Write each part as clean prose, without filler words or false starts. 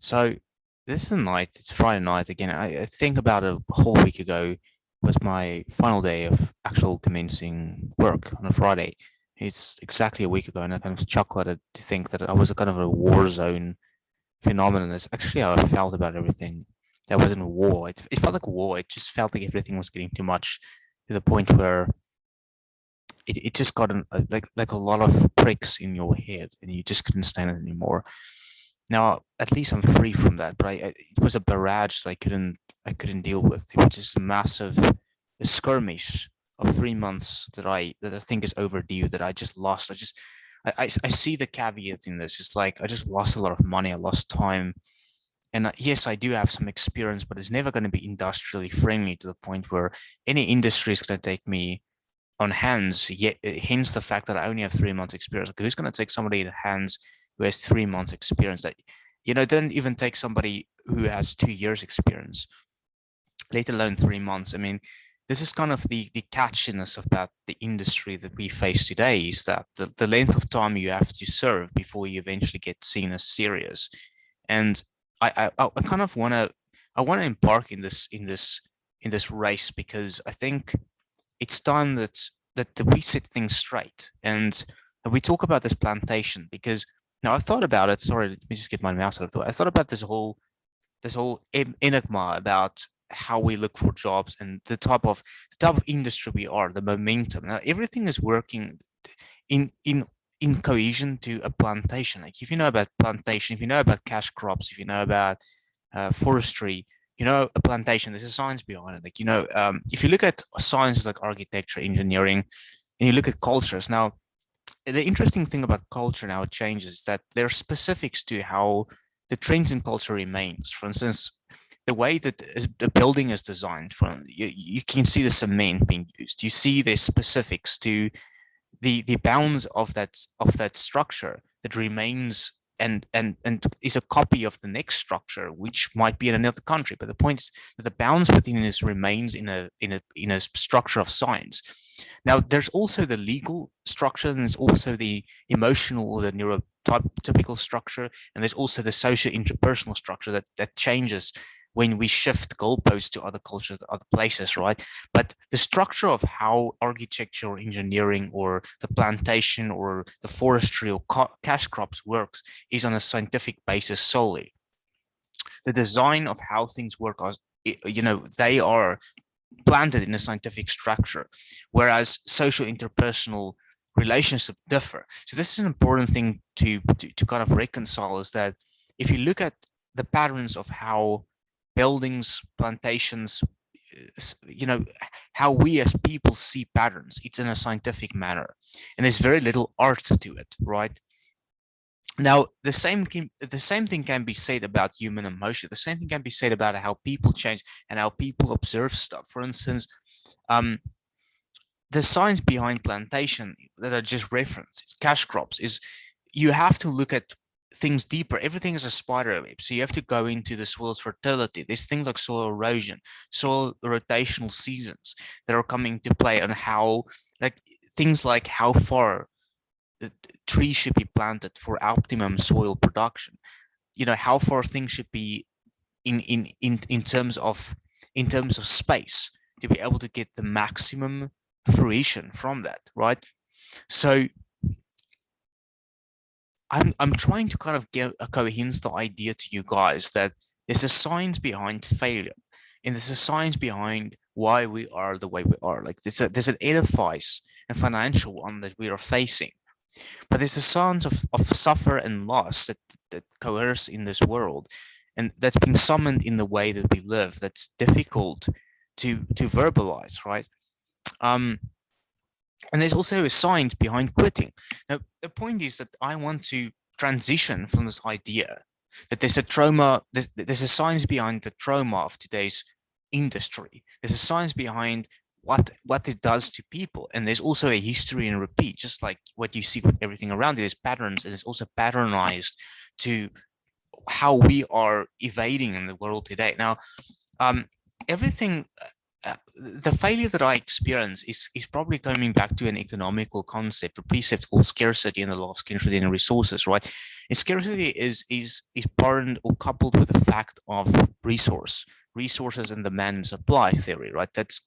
So this is a night, it's Friday night again. I think about a whole week ago was my final day of actual commencing work on a Friday. It's exactly a week ago, and I kind of chuckle at it to think that I was a kind of a war zone phenomenon. That's actually how I felt about everything. That wasn't a war. It felt like a war. It just felt like everything was getting too much to the point where it just got like a lot of pricks in your head, and you just couldn't stand it anymore. Now, at least I'm free from that, but it was a barrage that I couldn't deal with. It was just a massive a skirmish of 3 months that I think is overdue that I just lost. I see the caveat in this. It's like I just lost a lot of money. I lost time, and yes, I do have some experience, but it's never going to be industrially friendly to the point where any industry is going to take me on hands. Yet, hence the fact that I only have 3 months experience. Like, who's going to take somebody in hands who has 3 months experience? That it didn't even take somebody who has 2 years experience, let alone 3 months. I mean, this is kind of the catchiness about the industry that we face today is that the length of time you have to serve before you eventually get seen as serious. And I kind of want to embark in this race because I think it's time that we set things straight and that we talk about this plantation because now I've thought about it. Sorry, let me just get my mouse out of the way. I thought about this whole enigma about how we look for jobs and the type of industry we are, the momentum. Now everything is working in cohesion to a plantation. Like if you know about plantation, if you know about cash crops, if you know about forestry, a plantation. There's a science behind it. Like if you look at sciences like architecture, engineering, and you look at cultures now. The interesting thing about culture now it changes is that there are specifics to how the trends in culture remains. For instance, the way that the building is designed, you can see the cement being used. You see the specifics to the bounds of that structure that remains and is a copy of the next structure, which might be in another country. But the point is that the bounds within this remains in a structure of science. Now, there's also the legal structure, and there's also the emotional or the neurotypical structure, and there's also the socio-interpersonal structure that changes when we shift goalposts to other cultures, other places, right? But the structure of how architecture or engineering or the plantation or the forestry or cash crops works is on a scientific basis solely. The design of how things work are, they are planted in a scientific structure, whereas social interpersonal relationships differ. So this is an important thing to kind of reconcile is that if you look at the patterns of how buildings, plantations, you know, how we as people see patterns, it's in a scientific manner, and there's very little art to it, right? Now, the same thing can be said about human emotion. The same thing can be said about how people change and how people observe stuff. For instance, um, the science behind plantation that I just referenced, cash crops, is you have to look at things deeper. Everything is a spider web. So you have to go into the soil's fertility. There's things like soil erosion, soil rotational seasons that are coming to play on how, like things like how far the trees should be planted for optimum soil production. How far things should be in terms of space to be able to get the maximum fruition from that, right? So I'm trying to kind of give a coherence idea to you guys that there's a science behind failure, and there's a science behind why we are the way we are. Like there's an edifice and financial one that we are facing, but there's a science of suffer and loss that coheres in this world, and that's been summoned in the way that we live. That's difficult to verbalize, right? Um, and there's also a science behind quitting. Now, the point is that I want to transition from this idea that there's a trauma, there's a science behind the trauma of today's industry. There's a science behind what it does to people. And there's also a history and repeat, just like what you see with everything around it. There's patterns, and it's also patternized to how we are evading in the world today. Now, everything the failure that I experience is probably coming back to an economical concept, a precept called scarcity and the law of scarcity and resources, right? And scarcity is born or coupled with the fact of resources and demand and supply theory, right? That's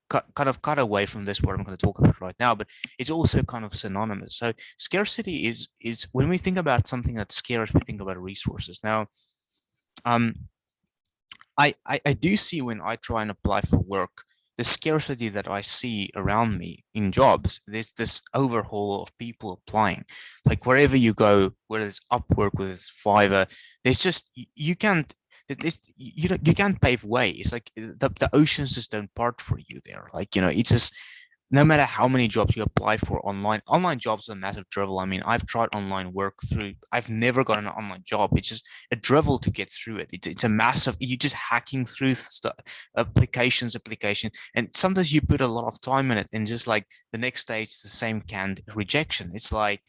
kind of cut away from this what I'm going to talk about right now, but it's also kind of synonymous. So scarcity is when we think about something that's scarce, we think about resources. Now, um, I do see when I try and apply for work, the scarcity that I see around me in jobs. There's this overhaul of people applying. Like wherever you go, whether it's Upwork, whether it's Fiverr, there's just you can't. You can't pave way. It's like the oceans just don't part for you there. Like it's just no matter how many jobs you apply for online jobs are a massive drivel. I mean, I've tried online work through, I've never got an online job. It's just a drivel to get through it. It's a massive, you're just hacking through stuff, application, and sometimes you put a lot of time in it, and just like the next day it's the same canned rejection. It's like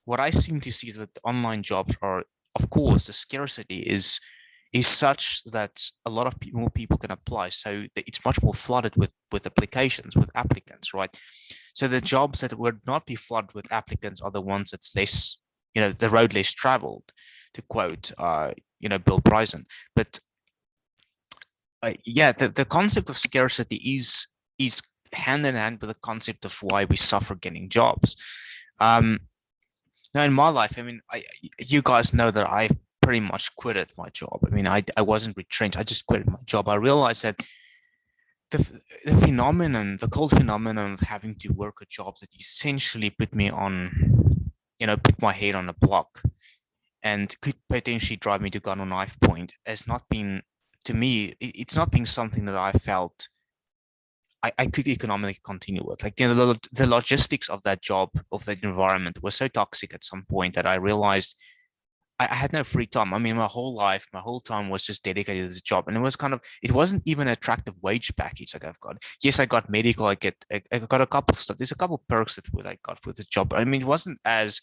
what I seem to see is that online jobs are, of course, the scarcity is such that a lot of more people can apply. So it's much more flooded with applications, with applicants, right? So the jobs that would not be flooded with applicants are the ones that's less, the road less traveled, to quote, Bill Bryson. But yeah, the concept of scarcity is hand in hand with the concept of why we suffer getting jobs. Now in my life, I mean, you guys know that I've pretty much quitted my job. I mean, I wasn't retrenched. I just quitted my job. I realized that the cold phenomenon of having to work a job that essentially put me on, put my head on a block and could potentially drive me to gun or knife point has not been, to me, it's not been something that I felt I could economically continue with. Like, the logistics of that job, of that environment was so toxic at some point that I realized I had no free time. I mean, my whole time was just dedicated to this job. And it wasn't even an attractive wage package like I've got. Yes, I got medical. I got a couple stuff. There's a couple perks that I got with the job. I mean, it wasn't as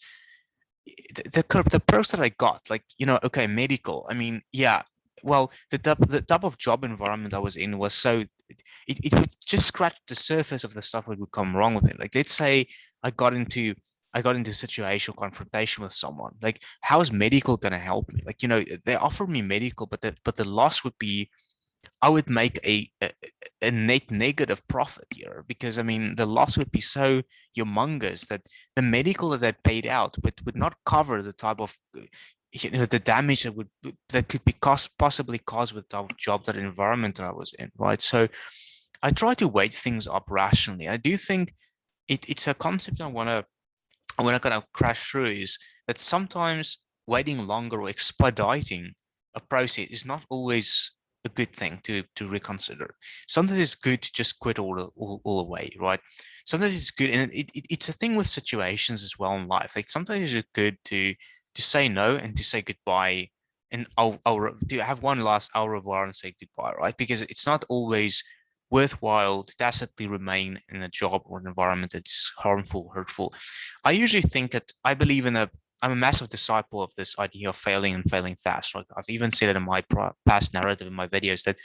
the perks that I got, like, okay, medical. I mean, yeah, well, the type of job environment I was in was so, it would just scratch the surface of the stuff that would come wrong with it. Like, let's say I got into situational confrontation with someone. Like, how is medical going to help me? Like, they offered me medical, but the loss would be, I would make a net negative profit here, because I mean the loss would be so humongous that the medical that they paid out would not cover the type of the damage that could be possibly caused with the type of job, that environment that I was in, right? So I try to weigh things up rationally. I do think it's a concept I want to kind of crash through, is that sometimes waiting longer or expediting a process is not always a good thing to reconsider. Sometimes it's good to just quit all the way, right? Sometimes it's good, and it's a thing with situations as well in life. Like, sometimes it's good to say no and to say goodbye, and I'll to have one last au revoir and say goodbye, right? Because it's not always worthwhile to tacitly remain in a job or an environment that's harmful, hurtful. I usually think that I'm a massive disciple of this idea of failing and failing fast. Like, I've even said it in my past narrative in my videos, that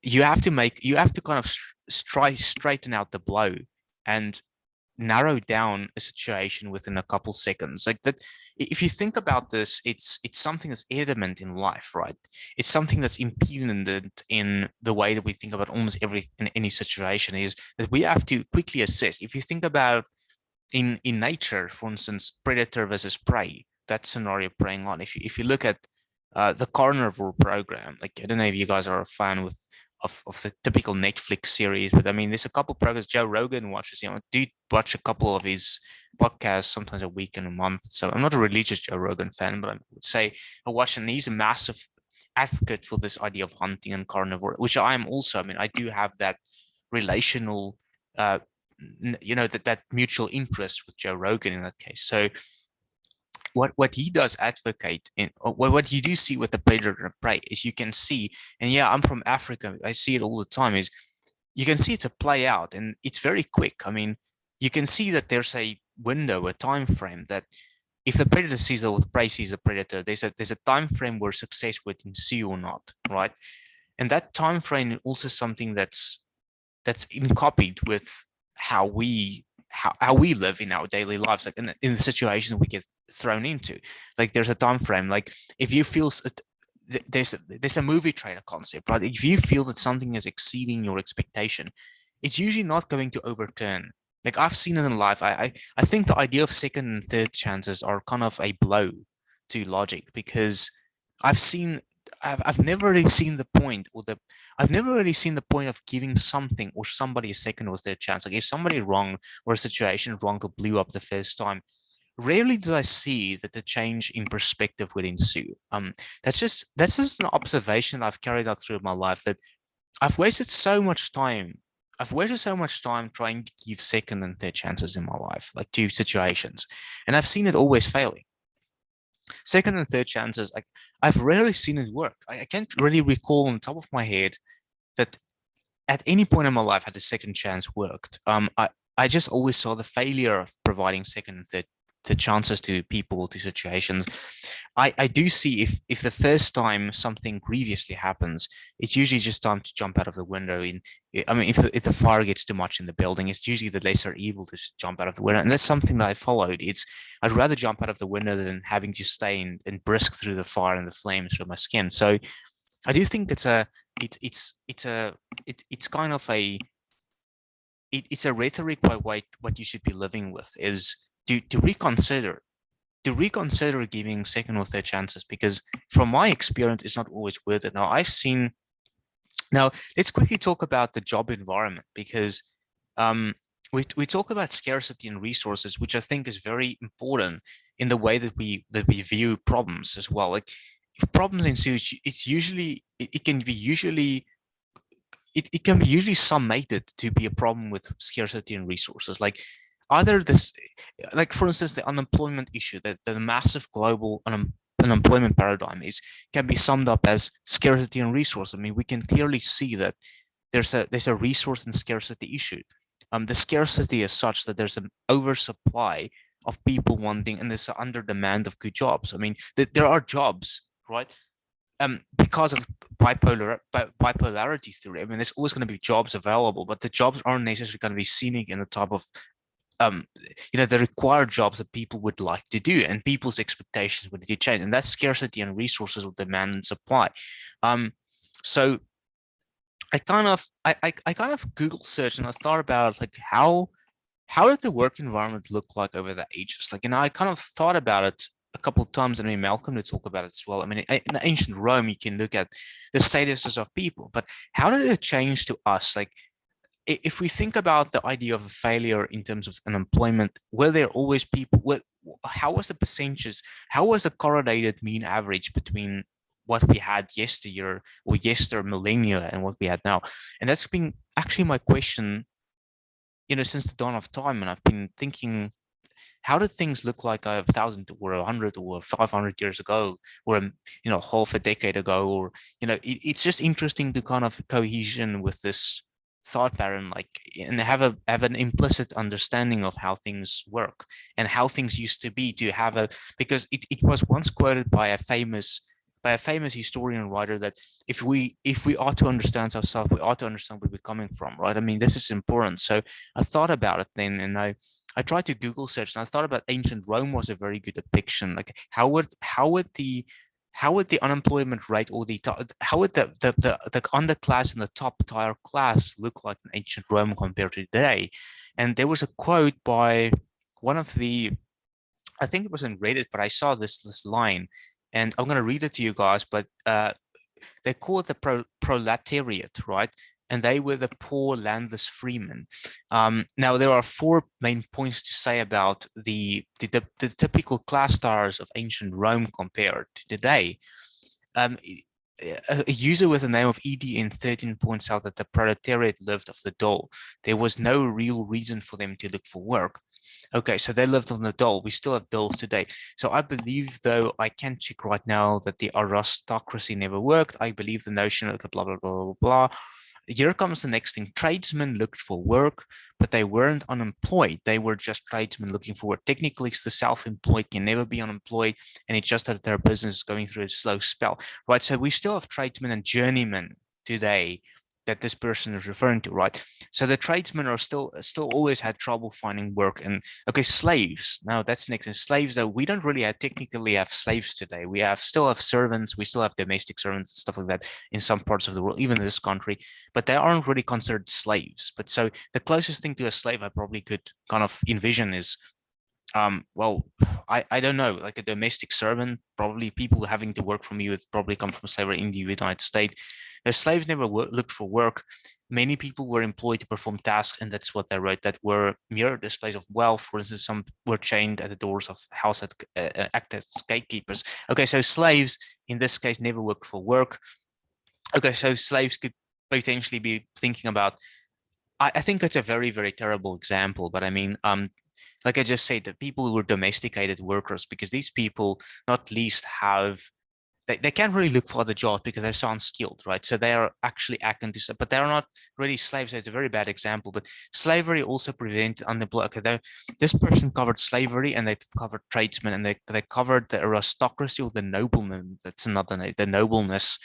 you have to kind of straighten out the blow and narrow down a situation within a couple seconds. Like that, if you think about this, it's something that's element in life, right? It's something that's impediment in the way that we think about almost in any situation, is that we have to quickly assess. If you think about in nature, for instance, predator versus prey, that scenario playing on. If you look at the carnivore program, like, I don't know if you guys are a fan of the typical Netflix series, but I mean, there's a couple programs Joe Rogan watches. I do watch a couple of his podcasts, sometimes a week and a month. So I'm not a religious Joe Rogan fan, but I would say I watch, and he's a massive advocate for this idea of hunting and carnivore, which I am also. I mean, I do have that relational, that mutual interest with Joe Rogan in that case. So what he does advocate in, or what you do see with the predator and prey, is you can see, and yeah, I'm from Africa, I see it all the time, is you can see it's a play out, and it's very quick. I mean, you can see that there's a window, a time frame, that if the predator sees the prey sees the predator, there's a time frame where success would ensue or not, right? And that time frame is also something that's copied with how we how we live in our daily lives, like in the situations we get thrown into. Like there's a time frame. Like if you feel there's a movie trailer concept, right? If you feel that something is exceeding your expectation, it's usually not going to overturn. Like I've seen it in life. I think the idea of second and third chances are kind of a blow to logic, because I've seen I've never really seen the point, or the I've never really seen the point of giving something or somebody a second or third chance. Like if somebody wrong or a situation wrong that blew up the first time, rarely do I see that the change in perspective would ensue. That's just an observation I've carried out through my life, that I've wasted so much time. I've wasted so much time trying to give second and third chances in my life, like to situations, and I've seen it always failing. Second and third chances, like I've rarely seen it work. I can't really recall on the top of my head that at any point in my life had a second chance worked. I just always saw the failure of providing second and third chances to people, to situations. I do see if the first time something grievously happens, it's usually just time to jump out of the window. I mean, if the fire gets too much in the building, it's usually the lesser evil to jump out of the window, and that's something that I followed. I'd rather jump out of the window than having to stay and brisk through the fire and the flames through my skin. So I do think it's kind of it's a rhetoric by what you should be living with, is to reconsider giving second or third chances, because from my experience it's not always worth it. Now let's quickly talk about the job environment, because we talk about scarcity and resources, which I think is very important in the way that we view problems as well. Like if problems ensue, it's usually it can be usually it can be usually summated to be a problem with scarcity and resources. Like either this, like for instance, the unemployment issue, that the massive global unemployment paradigm can be summed up as scarcity and resource. I mean, we can clearly see that there's a resource and scarcity issue. The scarcity is such that there's an oversupply of people wanting, and there's an under demand of good jobs. I mean, there are jobs, right? Because of bipolarity theory. I mean, there's always going to be jobs available, but the jobs aren't necessarily going to be scenic in the type of um, the required jobs that people would like to do, and people's expectations would need to change, and that's scarcity and resources with demand and supply. So I kind of Google searched, and I thought about like how did the work environment look like over the ages? Like, I kind of thought about it a couple of times, and I mean, Malcolm did talk about it as well. I mean, in ancient Rome, you can look at the statuses of people, but how did it change to us? Like, if we think about the idea of a failure in terms of unemployment, were there always people? How was the percentages? How was the correlated mean average between what we had yesteryear or yester millennia and what we had now? And that's been actually my question, since the dawn of time. And I've been thinking, how did things look like 1,000 or 100 or 500 years ago, or half a decade ago? Or it's just interesting to kind of cohesion with this thought pattern, like, and have an implicit understanding of how things work and how things used to be, to have because it was once quoted by a famous historian and writer, that if we ought to understand ourselves, we ought to understand where we're coming from, right? I mean, this is important. So I thought about it then, and I tried to Google search, and I thought about ancient Rome was a very good depiction. Like how would the unemployment rate, or how would the underclass and the top tier class look like in ancient Rome compared to today? And there was a quote by one of the, I think it was in Reddit, but I saw this line, and I'm going to read it to you guys. But they call it the proletariat, right? And they were the poor landless freemen. Now, there are four main points to say about the typical class stars of ancient Rome compared to today. A user with the name of EDN13 points out that the proletariat lived off the dole. There was no real reason for them to look for work. Okay, so they lived on the dole. We still have doles today. So I believe, though I can't check right now, that the aristocracy never worked. I believe the notion of blah, blah, blah, blah, blah. Here comes the next thing. Tradesmen looked for work, but they weren't unemployed. They were just tradesmen looking for work. Technically, the self-employed can never be unemployed, and it's just that their business is going through a slow spell, right? So we still have tradesmen and journeymen today that this person is referring to, right? So the tradesmen are still always had trouble finding work. And okay, slaves. Now that's next. And slaves, though, we don't really technically have slaves today. We still have servants. We still have domestic servants and stuff like that in some parts of the world, even in this country. But they aren't really considered slaves. But so the closest thing to a slave I probably could kind of envision is well, I don't know, like a domestic servant. Probably people having to work for me would probably come from slavery in the United States. The slaves never looked for work. Many people were employed to perform tasks, and that's what they wrote, that were mere displays of wealth. For instance, some were chained at the doors of house act as gatekeepers. Okay, so slaves in this case never worked for work. Okay, so slaves could potentially be thinking about. I think that's a very, very terrible example, but I mean, like I just said, the people who were domesticated workers, because these people not least have, they can't really look for other jobs because they're so unskilled, right? So they are actually acting to, but they're not really slaves. So it's a very bad example. But slavery also prevented unemployment. Okay, this person covered slavery, and they covered tradesmen, and they covered the aristocracy or the nobleman. That's another name. The nobleness.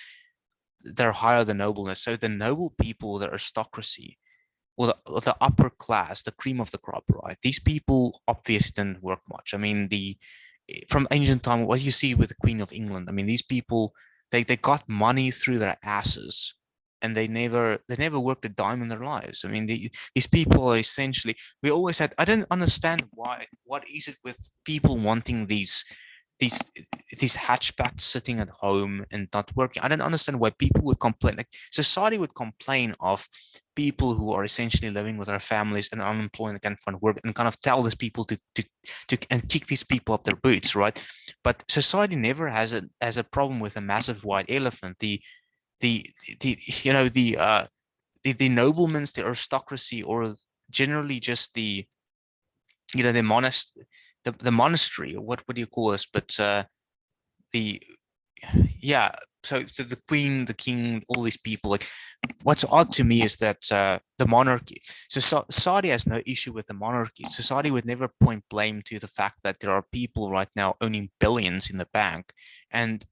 They're higher than nobleness. So the noble people, the aristocracy, or the upper class, the cream of the crop, right? These people obviously didn't work much. I mean, from ancient time, what you see with the Queen of England, I mean, these people, they got money through their asses, and they never worked a dime in their lives. I mean, these people are essentially, we always had, I don't understand why, what is it with people wanting these these hatchbacks sitting at home and not working. I don't understand why people would complain. Like society would complain of people who are essentially living with their families and unemployed and can't find work, and kind of tell these people to and kick these people up their boots, right? But society never has a problem with a massive white elephant. The you know the noblemen, the aristocracy, or generally just the the the monastery, or what do you call this? But the yeah, so the queen, the king, all these people, like what's odd to me is that the monarchy, so society has no issue with the monarchy. Society would never point blame to the fact that there are people right now owning billions in the bank, and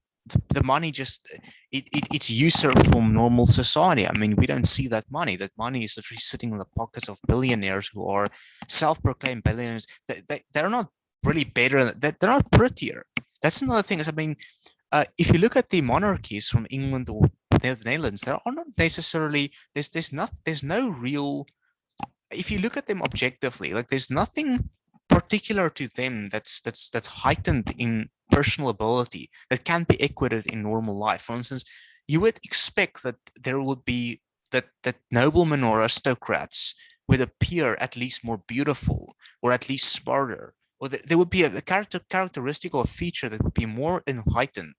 the money just it's usurped from normal society. I mean, we don't see that money. That money is literally sitting in the pockets of billionaires who are self-proclaimed billionaires. They're not really better. They're not prettier. That's another thing. Is I mean, if you look at the monarchies from England or the Netherlands, there are not necessarily there's no real. If you look at them objectively, like there's nothing particular to them that's heightened in personal ability that can't be equated in normal life. For instance, you would expect that there would be that noblemen or aristocrats would appear at least more beautiful or at least smarter, or there would be a characteristic or a feature that would be more heightened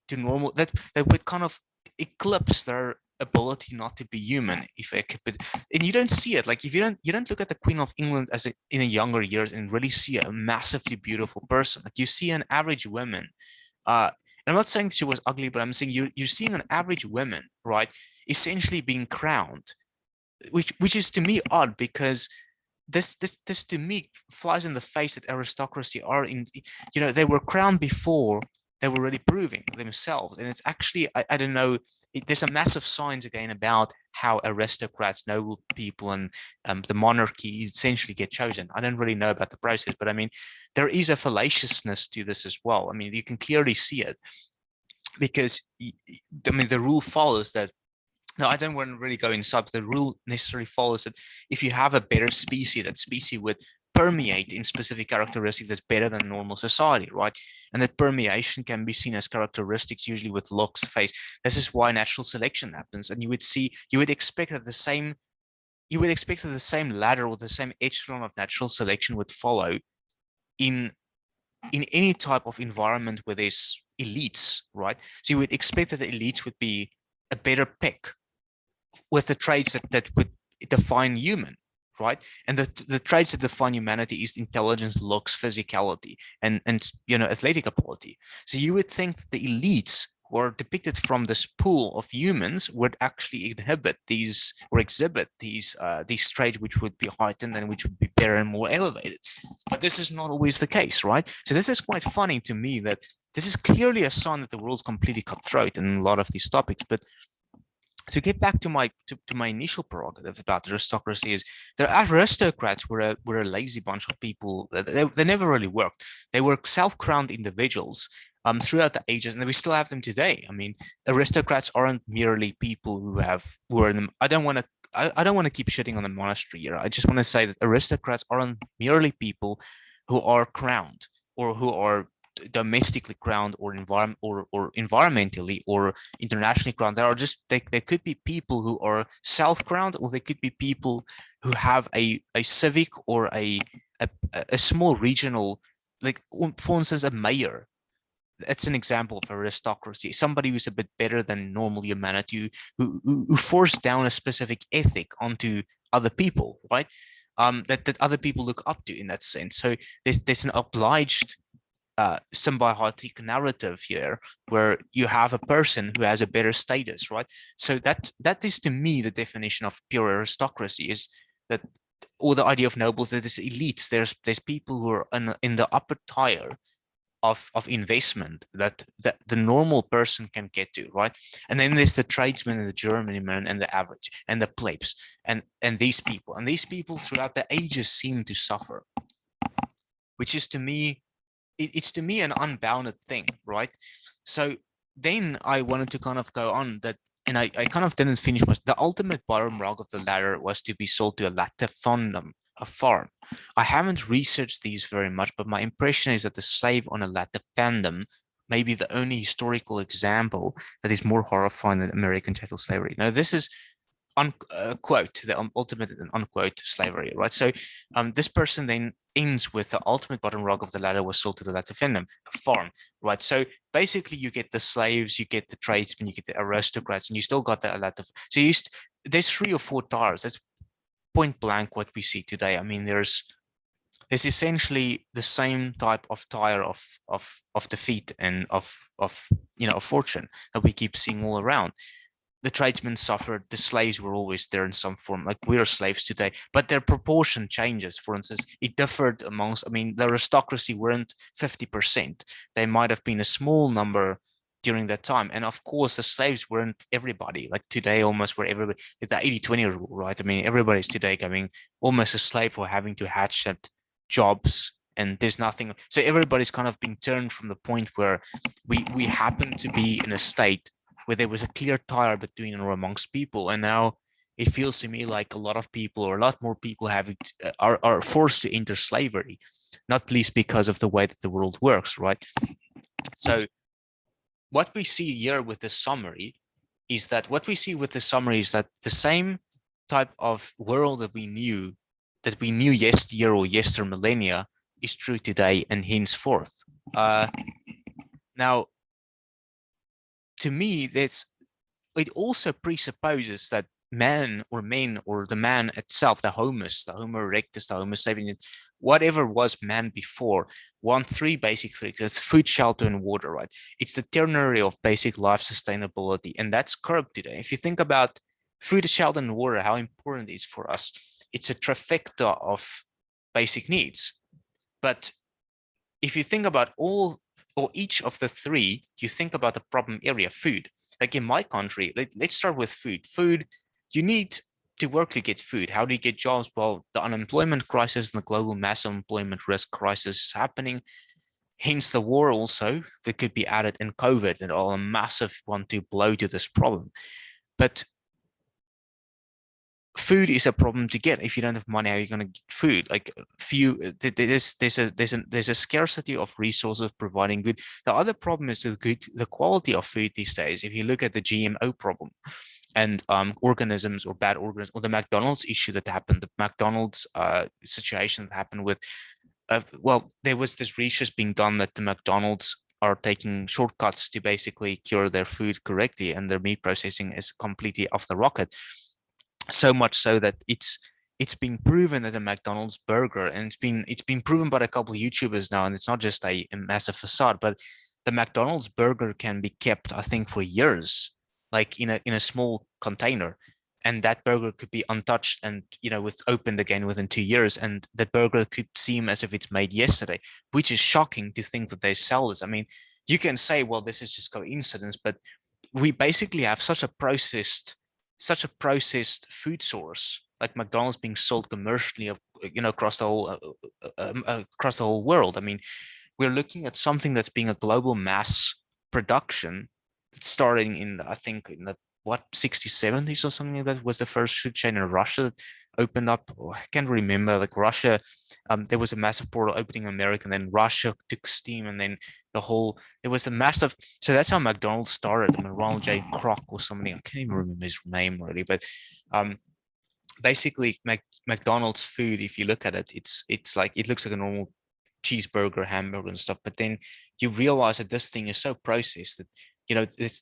to normal, that would kind of eclipse their ability not to be human, if I could. And you don't see it. Like if you don't look at the Queen of England as in a younger years and really see a massively beautiful person. Like you see an average woman. I'm not saying she was ugly, but I'm saying you're seeing an average woman, right, essentially being crowned, which is to me odd, because this to me flies in the face that aristocracy are in, they were crowned before they were really proving themselves. And it's actually, I don't know, there's a massive science again about how aristocrats, noble people, and the monarchy essentially get chosen. I don't really know about the process, but I mean, there is a fallaciousness to this as well. I mean, you can clearly see it, because I mean, the rule follows that. No, I don't want to really go inside, but the rule necessarily follows that if you have a better species, that species would permeate in specific characteristics that's better than normal society, right? And that permeation can be seen as characteristics usually with looks, face. This is why natural selection happens. And you would expect that the same ladder or the same echelon of natural selection would follow in any type of environment where there's elites, right? So you would expect that the elites would be a better pick with the traits that would define human, right? And the traits that define humanity is intelligence, looks, physicality, and athletic ability. So you would think that the elites who are depicted from this pool of humans would actually exhibit these traits, which would be heightened and which would be better and more elevated. But this is not always the case, right? So this is quite funny to me, that this is clearly a sign that the world's completely cutthroat in a lot of these topics. But to get back to my initial prerogative about aristocracy is the aristocrats were a lazy bunch of people. They never really worked. They were self-crowned individuals throughout the ages, and we still have them today. I mean, aristocrats aren't merely people who are in the, I don't want to keep shitting on the monastery here. I just want to say that aristocrats aren't merely people who are crowned or who are domestically crowned or environmentally or internationally crowned. There are just they could be people who are self-crowned, or they could be people who have a civic or a small regional, like for instance a mayor. That's an example of aristocracy. Somebody who's a bit better than normal humanity, who forced down a specific ethic onto other people, right? That other people look up to in that sense. So there's an obliged symbiotic narrative here where you have a person who has a better status, right? So that is to me the definition of pure aristocracy, is that, or the idea of nobles, that is elites. There's people who are in the upper tier of investment that the normal person can get to, right? And then there's the tradesman and the journeyman and the average and the plebs and these people throughout the ages seem to suffer, which is to me, it's to me an unbounded thing, right? So then I wanted to kind of go on that, and I kind of didn't finish much. The ultimate bottom rung of the ladder was to be sold to a latifundum, a farm. I haven't researched these very much, but my impression is that the slave on a latifundum may be the only historical example that is more horrifying than American chattel slavery. Now, this is unquote the ultimate unquote slavery, right? So this person then ends with the ultimate bottom rung of the ladder was sold to the latifundum, a farm, right? So basically you get the slaves, you get the tradesmen, you get the aristocrats, and you still got the latif. So there's 3 or 4 tiers. That's point blank what we see today. I mean, there's essentially the same type of tire of defeat and of fortune that we keep seeing all around. The tradesmen suffered, the slaves were always there in some form, like we are slaves today, but their proportion changes. For instance, it differed amongst, I mean, the aristocracy weren't 50%. They might have been a small number during that time. And of course, the slaves weren't everybody. Like today, almost where everybody, it's the 80-20 rule, right? I mean, everybody's today becoming almost a slave for having to hatch at jobs. And there's nothing, so everybody's kind of being turned from the point where we happen to be in a state where there was a clear tire between or amongst people, and now it feels to me like a lot of people, or a lot more people, are forced to enter slavery, not least because of the way that the world works, right? So what we see here with the summary is that the same type of world that we knew yesteryear or yester millennia is true today and henceforth. Now, to me, it also presupposes that man or men or the man itself, the Homo erectus, the Homo sapiens, whatever was man before, want 3 basic things. That's food, shelter, and water, right? It's the ternary of basic life sustainability, and that's curbed today. If you think about food, shelter, and water, how important it is for us, it's a trifecta of basic needs. But if you think about each of the 3, you think about the problem area, food. Like in my country, let's start with food. Food, you need to work to get food. How do you get jobs? Well, the unemployment crisis and the global mass unemployment risk crisis is happening. Hence the war also that could be added in COVID, and all a massive one to blow to this problem. But food is a problem to get. If you don't have money, how are you going to get food? Like there's a scarcity of resources providing good. The other problem is the quality of food these days. If you look at the GMO problem and organisms or bad organisms, or the McDonald's issue that happened, the McDonald's situation that happened with, well, there was this research being done that the McDonald's are taking shortcuts to basically cure their food correctly, and their meat processing is completely off the rocket. So much so that it's been proven that a McDonald's burger, and it's been proven by a couple of YouTubers now, and it's not just a massive facade, but the McDonald's burger can be kept, I think, for years, like in a small container, and that burger could be untouched and with opened again within 2 years, and that burger could seem as if it's made yesterday, which is shocking to think that they sell this. I mean, you can say, well, this is just coincidence, but we basically have such a processed such a processed food source, like McDonald's being sold commercially, across the whole world. I mean, we're looking at something that's being a global mass production, starting in, I think, in the what 60s, 70s or something like that, was the first food chain in Russia that opened up. Oh, I can't remember. Like Russia, there was a massive portal opening in America, and then Russia took steam, and then there was a massive. So that's how McDonald's started. I mean, Ronald J. Kroc or somebody. I can't even remember his name really, but um, basically McDonald's food, if you look at it, it's like it looks like a normal cheeseburger, hamburger, and stuff. But then you realize that this thing is so processed that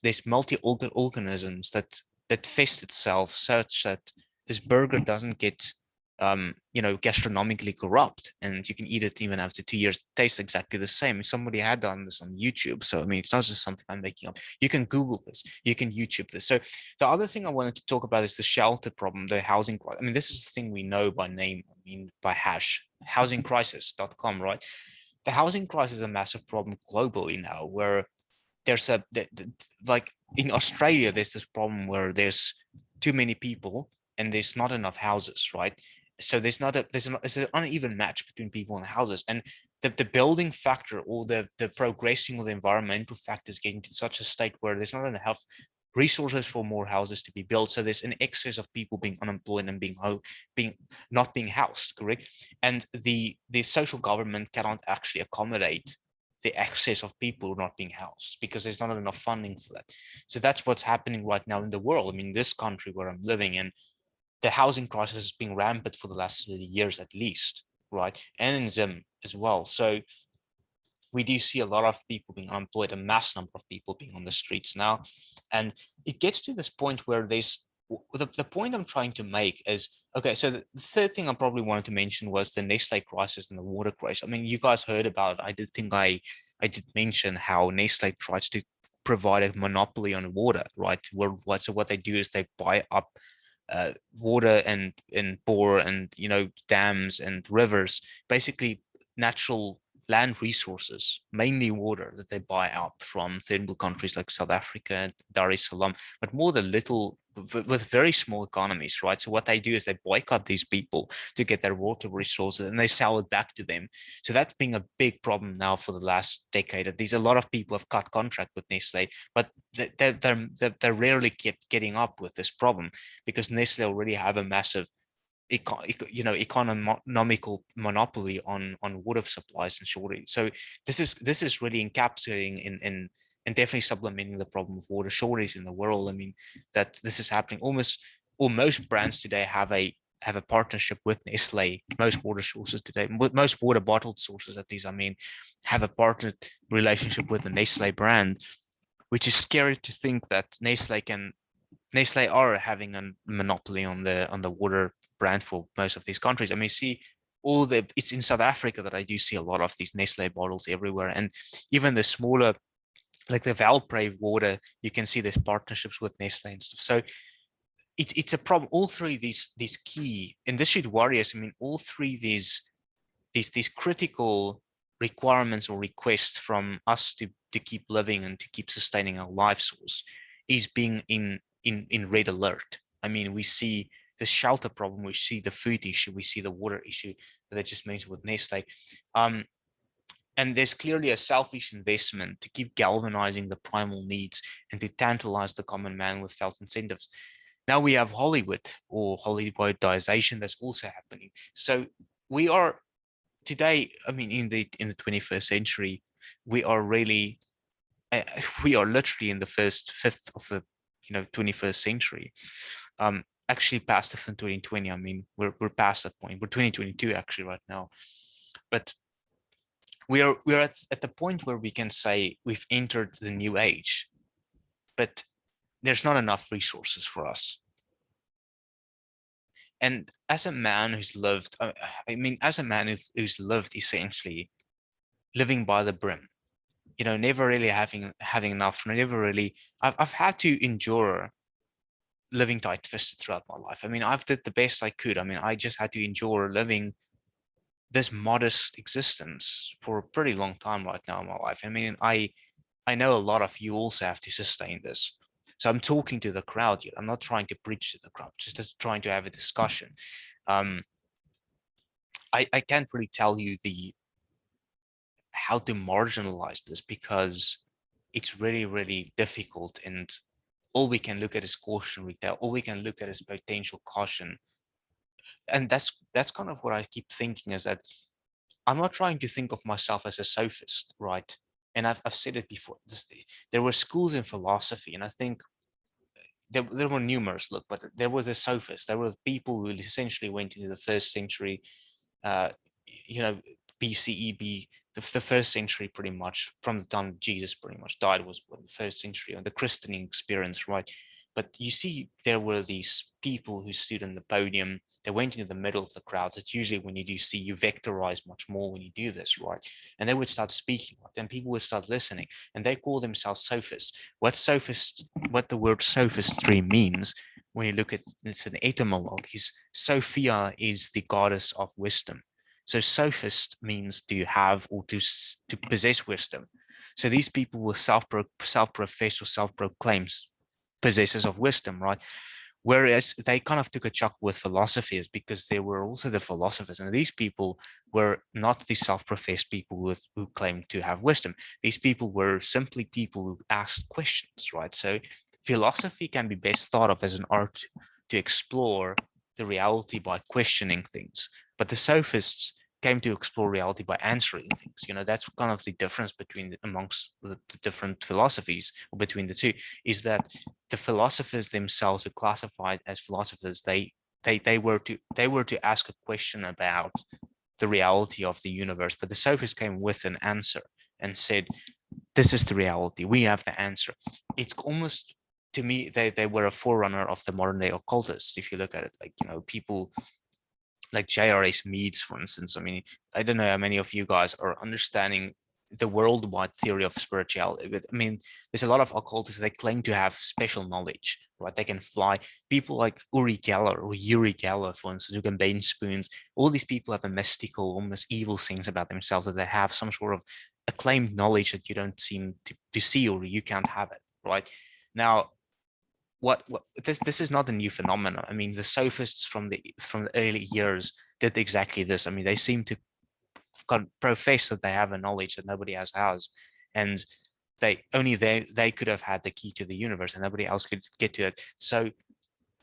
there's multi-organisms that fest itself such that this burger doesn't get gastronomically corrupt, and you can eat it even after 2 years. It tastes exactly the same. Somebody had done this on YouTube, so I mean, it's not just something I'm making up. You can Google this, you can YouTube this. So the other thing I wanted to talk about is the shelter problem, the housing crisis. I mean, this is the thing we know by name. I mean, by hash, housingcrisis.com, right? The housing crisis is a massive problem globally now, where there's like in Australia, there's this problem where there's too many people and there's not enough houses, right? So there's an uneven match between people and houses, and the building factor, or the progressing of the environmental factors, getting to such a state where there's not enough resources for more houses to be built. So there's an excess of people being unemployed and being not being housed, correct? And the social government cannot actually accommodate the excess of people not being housed because there's not enough funding for that. So that's what's happening right now in the world. I mean, this country where I'm living in, the housing crisis has been rampant for the last 30 years at least, right? And in Zim as well. So we do see a lot of people being unemployed, a mass number of people being on the streets now. And it gets to this point where the point I'm trying to make is, okay, so the third thing I probably wanted to mention was the Nestle crisis and the water crisis. I mean, you guys heard about it. I did think I did mention how Nestle tries to provide a monopoly on water, right, worldwide. So what they do is they buy up water and bore and dams and rivers, basically natural land resources, mainly water, that they buy up from third world countries like South Africa and Dar es Salaam, but more the little with very small economies, right? So what they do is they boycott these people to get their water resources, and they sell it back to them. So that's been a big problem now for the last decade. There's a lot of people have cut contract with Nestle, but they're rarely getting up with this problem because Nestle already have a massive economical monopoly on water supplies and shortage. So this is really encapsulating in and definitely supplementing the problem of water shortage in the world. I mean, that this is happening most brands today have a partnership with Nestle. Most water sources today, most water bottled sources at least, I mean, have a partner relationship with the Nestle brand, which is scary to think that Nestle are having a monopoly on the water brand for most of these countries. I mean, see it's in South Africa that I do see a lot of these Nestle bottles everywhere, and even the smaller, like the Valpre water, you can see there's partnerships with Nestle and stuff. So it's a problem. All three of these key, and this should worry us. I mean, all three of these critical requirements or requests from us to keep living and to keep sustaining our life source is being in red alert. I mean, we see the shelter problem, we see the food issue, we see the water issue that I just mentioned with Nestle. And there's clearly a selfish investment to keep galvanizing the primal needs and to tantalize the common man with felt incentives. Now we have Hollywood or Hollywoodization that's also happening. So we are today, I mean, in the 21st century, we are really we are literally in the fifth of the 21st century. Actually past the 2020. I mean, we're past that point. We're 2022 actually right now, but we're at the point where we can say we've entered the new age, but there's not enough resources for us. And as a man who's lived, I mean, as a man who's lived essentially living by the brim, never really having enough, never really, I've had to endure living tight-fisted throughout my life. I mean, I've did the best I could. I mean, I just had to endure living this modest existence for a pretty long time right now in my life. I mean, I know a lot of you also have to sustain this. So I'm talking to the crowd here. I'm not trying to preach to the crowd, just trying to have a discussion. um, I can't really tell you the how to marginalize this, because it's really, really difficult, and all we can look at is cautionary tale. All we can look at is potential caution. And that's kind of what I keep thinking, is that I'm not trying to think of myself as a sophist, right? And I've said it before. There were schools in philosophy, and I think there were numerous, look, but there were the sophists. There were people who essentially went into the first century, uh, you know, BCE, the first century, pretty much from the time Jesus pretty much died was the first century, or the christening experience, right? But you see, there were these people who stood on the podium. They went into the middle of the crowds. It's usually when you do see, you vectorize much more when you do this, right? And they would start speaking, and people would start listening, and they call themselves sophists. What the word sophistry means, when you look at it's an etymology, is Sophia is the goddess of wisdom. So sophist means to have, or to possess wisdom. So these people will self-profess or self-proclaim possessors of wisdom, right? Whereas they kind of took a chuckle with philosophers, because they were also the philosophers. And these people were not the self-professed people who claimed to have wisdom. These people were simply people who asked questions, right? So philosophy can be best thought of as an art to explore the reality by questioning things. But the sophists came to explore reality by answering things. That's kind of the difference amongst the different philosophies, or between the two, is that the philosophers themselves, who classified as philosophers, they were to ask a question about the reality of the universe, but the sophists came with an answer and said, this is the reality, we have the answer. It's almost, to me, they were a forerunner of the modern day occultists. If you look at it, like, people like J.R.S. Meads, for instance. I mean, I don't know how many of you guys are understanding the worldwide theory of spirituality. But I mean, there's a lot of occultists, they claim to have special knowledge, right? They can fly. People like Uri Geller, or Yuri Geller, for instance, who can bend spoons. All these people have a mystical, almost evil things about themselves, that they have some sort of acclaimed knowledge that you don't seem to see, or you can't have it, right? Now, what this is not a new phenomenon. I mean, the sophists from the early years did exactly this. I mean, they seem to profess that they have a knowledge that nobody else has, and they could have had the key to the universe, and nobody else could get to it. So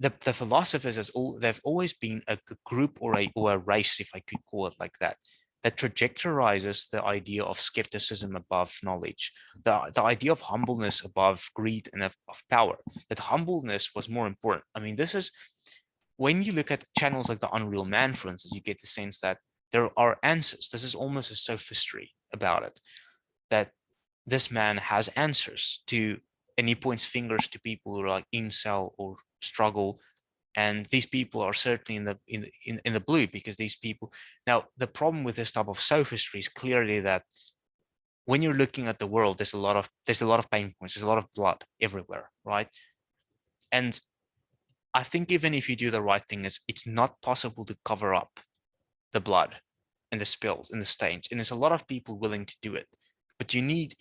the philosophers, they've always been a group, or a race, if I could call it like that, that trajectorizes the idea of skepticism above knowledge, the idea of humbleness above greed and of power. That humbleness was more important. I mean, this is, when you look at channels like the Unreal Man, for instance, you get the sense that there are answers. This is almost a sophistry about it, that this man has answers to, and he points fingers to people who are like incel or struggle, and these people are certainly in the blue, because these people. Now, the problem with this type of sophistry is clearly that when you're looking at the world, there's a lot of pain points, there's a lot of blood everywhere, right? And I think even if you do the right thing, it's not possible to cover up the blood and the spills and the stains, and there's a lot of people willing to do it. But you need,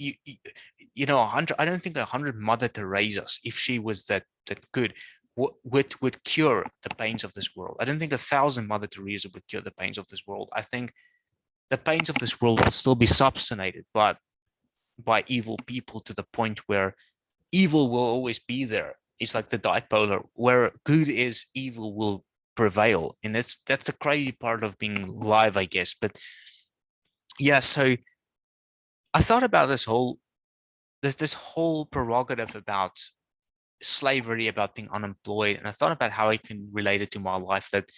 100. I don't think 100 Mother Teresa's, if she was that good, would cure the pains of this world. I don't think 1,000 Mother Teresa would cure the pains of this world. I think the pains of this world will still be substantiated, but by evil people, to the point where evil will always be there. It's like the dipolar, where good is, evil will prevail. And that's the crazy part of being live, I guess. But yeah, so I thought about this whole prerogative about slavery, about being unemployed, and I thought about how I can relate it to my life. That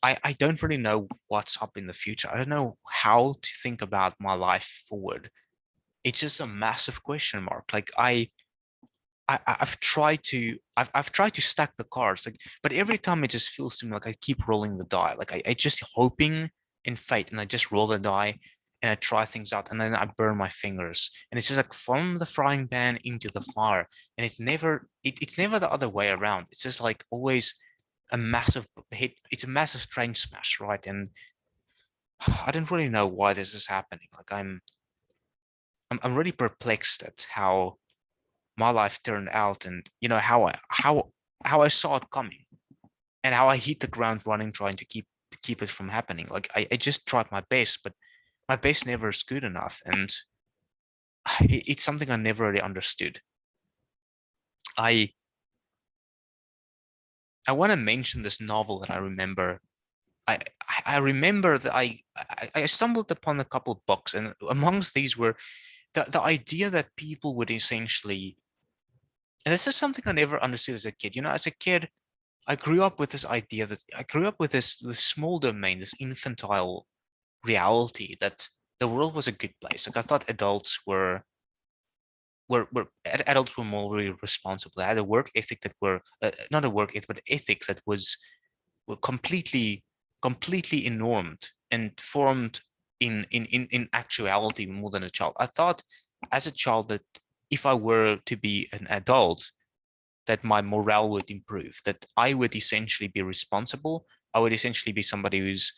I don't really know what's up in the future. I don't know how to think about my life forward. It's just a massive question mark. Like I've tried to stack the cards, like, but every time it just feels to me like I keep rolling the die. Like I just hoping in fate, and I just roll the die, and I try things out, and then I burn my fingers, and it's just like from the frying pan into the fire, and it's never the other way around. It's just like always a massive hit. It's a massive train smash, right? And I don't really know why this is happening. Like I'm really perplexed at how my life turned out, and how I saw it coming, and how I hit the ground running, trying to keep it from happening. Like I just tried my best, but my best never is good enough, and it's something I never really understood. I I want to mention this novel that I remember. I I remember that I stumbled upon a couple of books, and amongst these were the idea that people would essentially, and this is something I never understood as a kid. As a kid, I grew up with this idea that I grew up with this small domain, this infantile reality that the world was a good place. Like I thought adults were morally responsible. They had a work ethic that were not a work ethic, but ethic that were completely normed and formed in actuality more than a child. I thought as a child that if I were to be an adult, that my morale would improve, that I would essentially be responsible. I would essentially be somebody who's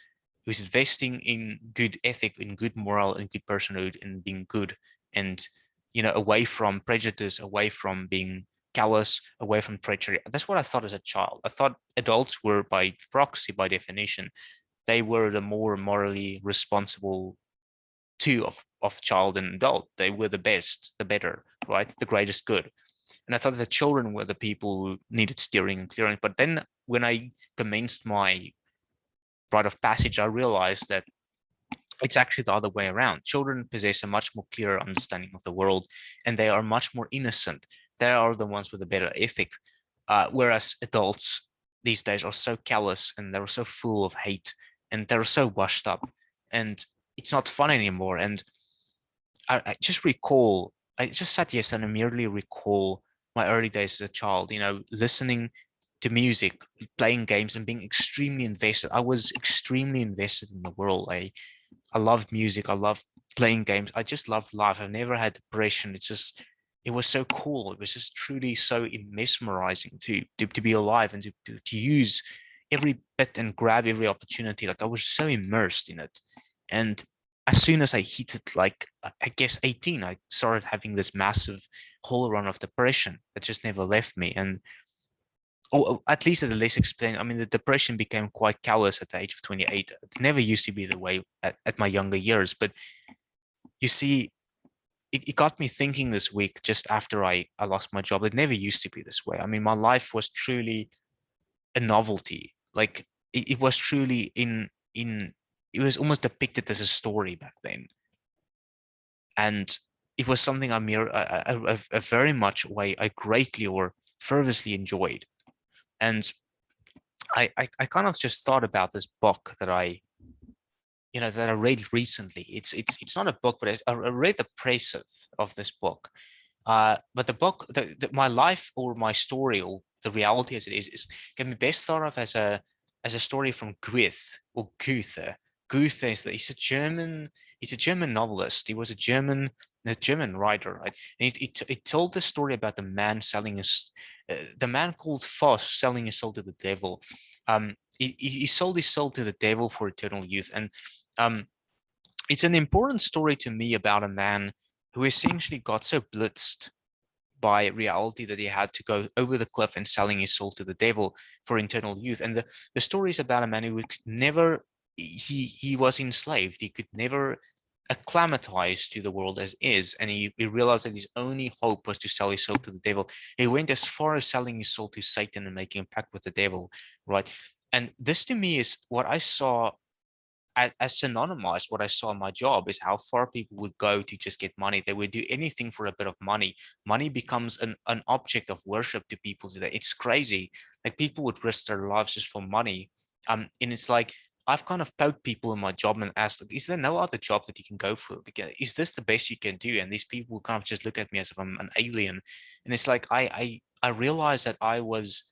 investing in good ethic, in good moral, in good personhood, and being good, and away from prejudice, away from being callous, away from treachery. That's what I thought as a child. I thought adults were, by proxy, by definition, they were the more morally responsible two of child and adult. They were the best, the better, right? The greatest good. And I thought that children were the people who needed steering and clearing. But then when I commenced my rite of passage, I realized that it's actually the other way around. Children possess a much more clearer understanding of the world, and they are much more innocent. They are the ones with a better ethic, whereas adults these days are so callous, and they're so full of hate, and they're so washed up, and it's not fun anymore. And I just recall, I just sat yesterday and merely recall my early days as a child, listening to music, playing games, and being extremely invested. I was extremely invested in the world. I loved music. I loved playing games. I just loved life. I've never had depression. It was so cool. It was just truly so mesmerizing to be alive and to use every bit and grab every opportunity. Like I was so immersed in it. And as soon as I hit it, like I guess 18, I started having this massive whole run of depression that just never left me. And at least at the least explain. I mean, the depression became quite callous at the age of 28. It never used to be the way at my younger years. But you see, it got me thinking this week, just after I lost my job. It never used to be this way. I mean, my life was truly a novelty. Like it was truly in it was almost depicted as a story back then. And it was something I very much way I greatly or fervently enjoyed. And I kind of just thought about this book that I read recently. It's not a book, but I read the praise of this book. But the book, my life or my story or the reality as it is can be best thought of as a story from Goethe or Goethe. Goethe he's a German novelist. He was a German writer, right? And it told the story about the man called Foss selling his soul to the devil. He sold his soul to the devil for eternal youth, and um, it's an important story to me about a man who essentially got so blitzed by reality that he had to go over the cliff and selling his soul to the devil for eternal youth. And the story is about a man who could never, he was enslaved. He could never acclimatize to the world as is. And he realized that his only hope was to sell his soul to the devil. He went as far as selling his soul to Satan and making a pact with the devil, right? And this to me is what I saw as synonymized what I saw in my job is how far people would go to just get money. They would do anything for a bit of money. Money becomes an object of worship to people today. It's crazy. Like people would risk their lives just for money. And it's like I've kind of poked people in my job and asked, like, is there no other job that you can go for? Because is this the best you can do? And these people kind of just look at me as if I'm an alien. And it's like I realized that I was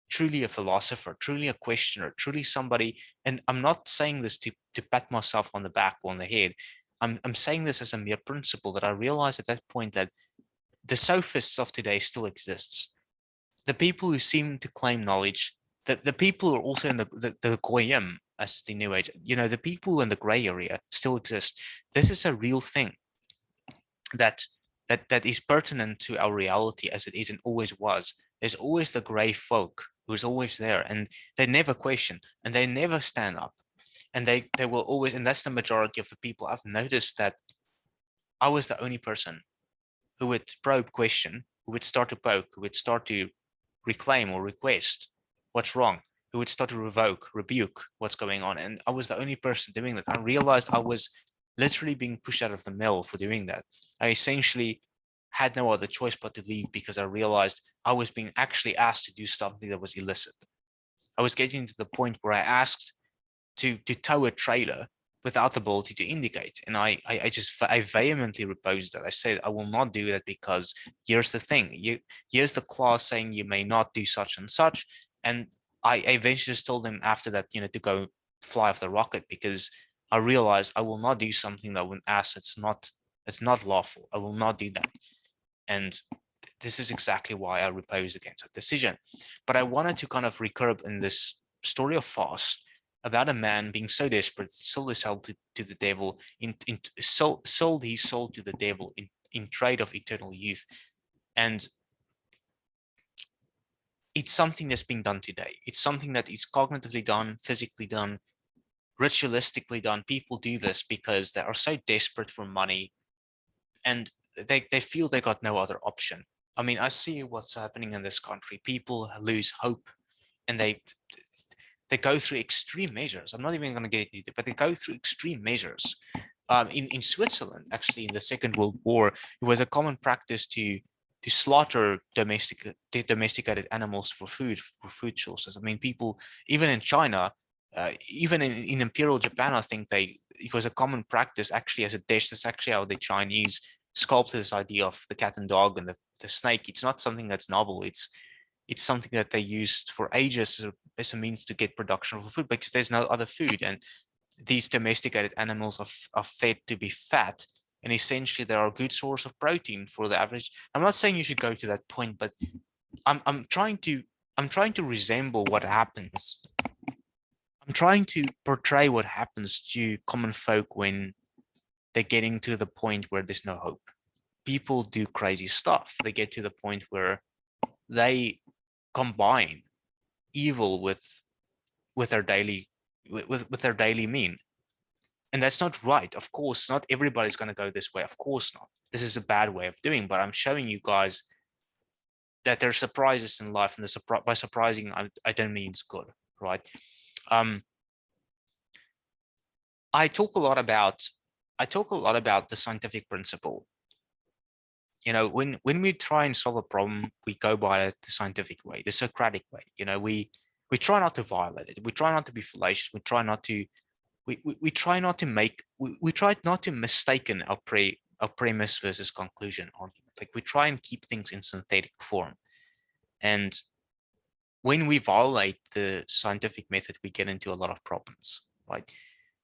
truly a philosopher, truly a questioner, truly somebody. And I'm not saying this to pat myself on the back or on the head. I'm saying this as a mere principle that I realized at that point that the sophists of today still exists. The people who seem to claim knowledge, the people who are also in the goyim, as the new age, the people in the gray area still exist. This is a real thing that that is pertinent to our reality as it is and always was. There's always the grey folk who's always there, and they never question and they never stand up, and they will always, and that's the majority of the people. I've noticed that I was the only person who would probe, question, who would start to poke, who would start to reclaim or request what's wrong, who would start to revoke, rebuke what's going on. And I was the only person doing that. I realized I was literally being pushed out of the mill for doing that. I essentially had no other choice but to leave because I realized I was being actually asked to do something that was illicit. I was getting to the point where I asked to tow a trailer without the ability to indicate. And I vehemently opposed that. I said I will not do that because here's the thing. Here's the clause saying you may not do such and such. And I eventually just told them after that, to go fly off the rocket because I realized I will not do something that when asked it's not lawful. I will not do that. And this is exactly why I repose against that decision. But I wanted to kind of recurb in this story of fast about a man being so desperate, sold his soul to the devil, sold his soul to the devil in trade of eternal youth. And it's something that's being done today. It's something that is cognitively done, physically done, ritualistically done. People do this because they are so desperate for money and they feel they got no other option. I mean, I see what's happening in this country. People lose hope and they go through extreme measures. I'm not even going to get into it, but they go through extreme measures. In Switzerland, actually, in the Second World War, it was a common practice to slaughter domesticated animals for food sources. I mean, people even in China, even in Imperial Japan, I think it was a common practice actually as a dish. That's actually how the Chinese sculpted this idea of the cat and dog and the snake. It's not something that's novel. It's something that they used for ages as a means to get production of food because there's no other food. And these domesticated animals are fed to be fat. And essentially, they are a good source of protein for the average. I'm not saying you should go to that point, but I'm trying to resemble what happens. I'm trying to portray what happens to common folk when they're getting to the point where there's no hope. People do crazy stuff. They get to the point where they combine evil with their daily with their daily mean, and that's not right. Of course, not everybody's going to go this way. Of course not. This is a bad way of doing, but I'm showing you guys that there are surprises in life, and by surprising, I don't mean it's good, right? Um, I talk a lot about the scientific principle. When we try and solve a problem, we go by the scientific way, the Socratic way. We try not to violate it. We try not to be fallacious. We try not to we try not to we try not to mistaken our premise versus conclusion argument. Like we try and keep things in synthetic form. And when we violate the scientific method, we get into a lot of problems, right?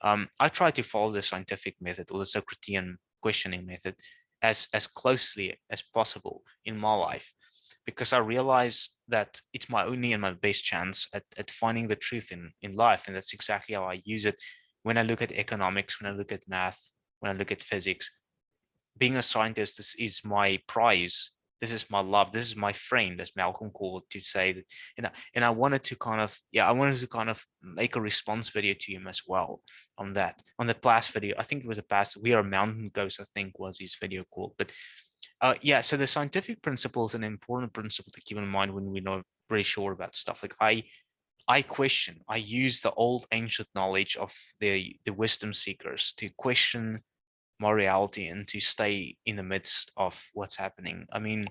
I try to follow the scientific method or the Socratean questioning method as closely as possible in my life, because I realize that it's my only and my best chance at finding the truth in life. And that's exactly how I use it when I look at economics, when I look at math, when I look at physics. Being a scientist, this is my prize. This is my love. This is my friend, as Malcolm called to say that. And I wanted to kind of make a response video to him as well on the past video. I think it was a past. We Are Mountain Ghosts, I think was his video called. But yeah, so the scientific principle is an important principle to keep in mind when we're not very sure about stuff. Like I use the old ancient knowledge of the wisdom seekers to question morality and to stay in the midst of what's happening. I mean,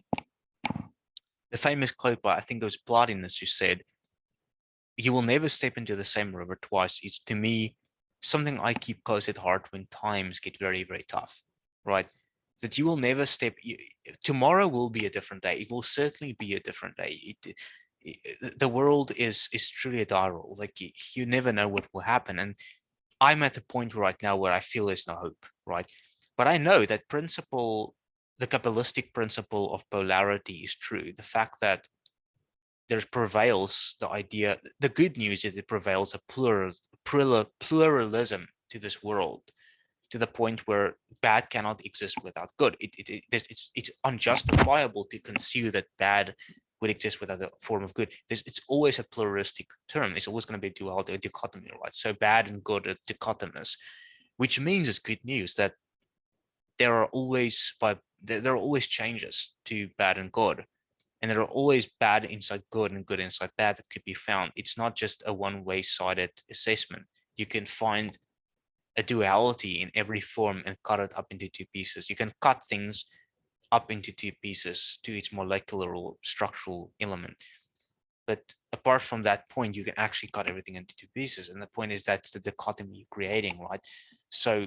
the famous quote by, I think it was Plotinus, who said, "You will never step into the same river twice." It's, to me, something I keep close at heart when times get very, very tough, right? That you will never tomorrow will be a different day. It will certainly be a different day. The world is truly a die roll. Like you never know what will happen. And I'm at the point right now where I feel there's no hope, right? But I know that the Kabbalistic principle of polarity is true. The fact that there prevails the good news is it prevails a pluralism to this world. to the point where bad cannot exist without good. It's unjustifiable to conceive that bad would exist without a form of good. It's always a pluralistic term. It's always going to be duality, a dichotomy, right? So bad and good are dichotomous, which means it's good news that there are always changes to bad and good, and there are always bad inside good and good inside bad that could be found. It's not just a one-way sided assessment. You can find a duality in every form and cut it up into two pieces. You can cut things up into two pieces to its molecular or structural element. But apart from that point, you can actually cut everything into two pieces. And the point is that's the dichotomy you're creating, right? So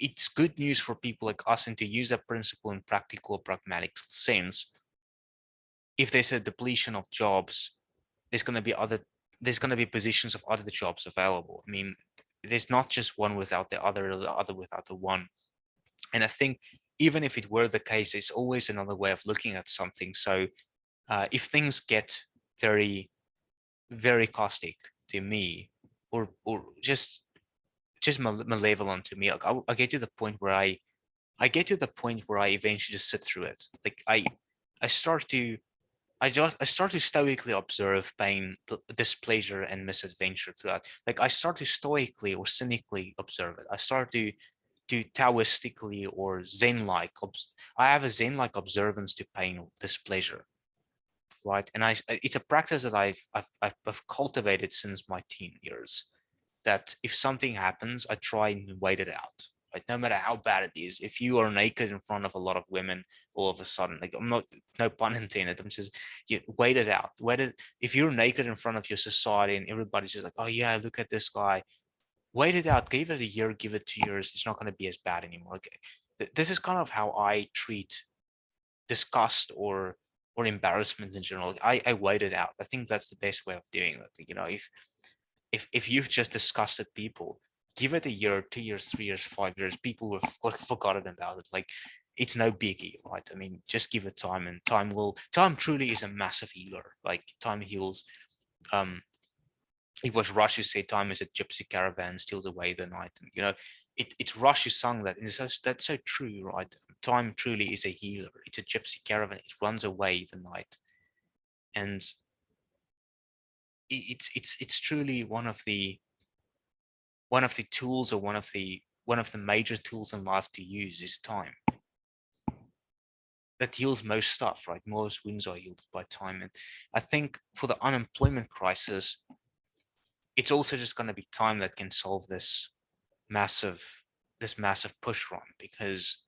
it's good news for people like us, and to use that principle in practical, pragmatic sense. If there's a depletion of jobs, there's going to be positions of other jobs available. I mean, there's not just one without the other, or the other without the one. And I think even if it were the case, there's always another way of looking at something. So if things get very, very caustic to me, or just malevolent to me, like I get to the point where I get to the point where I eventually just sit through it. Like I start to stoically observe pain, displeasure, and misadventure throughout. Like I start to stoically or cynically observe it. I start to Taoistically or Zen-like. I have a Zen-like observance to pain or displeasure, right? And it's a practice that I've cultivated since my teen years. That if something happens, I try and wait it out. Right? No matter how bad it is, if you are naked in front of a lot of women, all of a sudden, like I'm not, no pun intended, I'm just, you wait it out. If you're naked in front of your society and everybody's just like, oh yeah, look at this guy, wait it out, give it a year, give it 2 years, it's not going to be as bad anymore. Okay. This is kind of how I treat disgust or embarrassment in general. I wait it out. I think that's the best way of doing it. You know, if you've just disgusted people, give it a year, 2 years, 3 years, 5 years, people will have forgotten about it. Like it's no biggie, right? I mean, just give it time, and time truly is a massive healer. Like time heals. It was Rush who said time is a gypsy caravan, steals away the night. And you know, it's Rush who sung that, and that's so true, right? Time truly is a healer. It's a gypsy caravan. It runs away the night, and it's truly one of the tools, or one of the major tools in life to use is time. That heals most stuff, right? Most wounds are healed by time. And I think for the unemployment crisis, it's also just going to be time that can solve this massive push run, because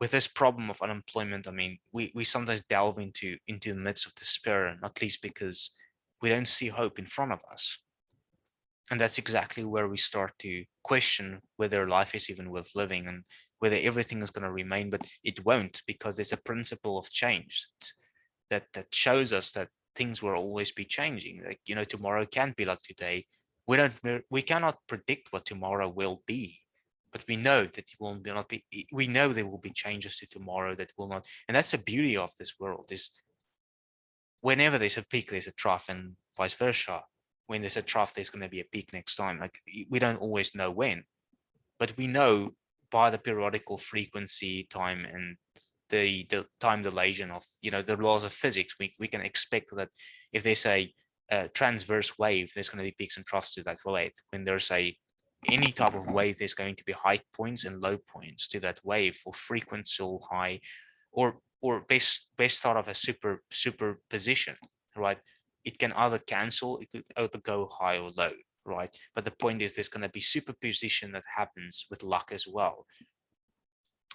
with this problem of unemployment, I mean, we sometimes delve into the midst of despair, not least because we don't see hope in front of us. And that's exactly where we start to question whether life is even worth living, and whether everything is going to remain. But it won't, because there's a principle of change that shows us that things will always be changing. Like, you know, tomorrow can't be like today. We cannot predict what tomorrow will be, but we know that it will not be. We know there will be changes to tomorrow that will not. And that's the beauty of this world, is whenever there's a peak, there's a trough, and vice versa. When there's a trough, there's going to be a peak next time. Like we don't always know when, but we know by the periodical frequency, time, and the time dilation of, you know, the laws of physics, we can expect that if there's a transverse wave, there's going to be peaks and troughs to that wave. When there's any type of wave, there's going to be high points and low points to that wave, or frequential high, or best thought of a superposition, right? It can either cancel, it could either go high or low, right? But the point is, there's going to be superposition that happens with luck as well.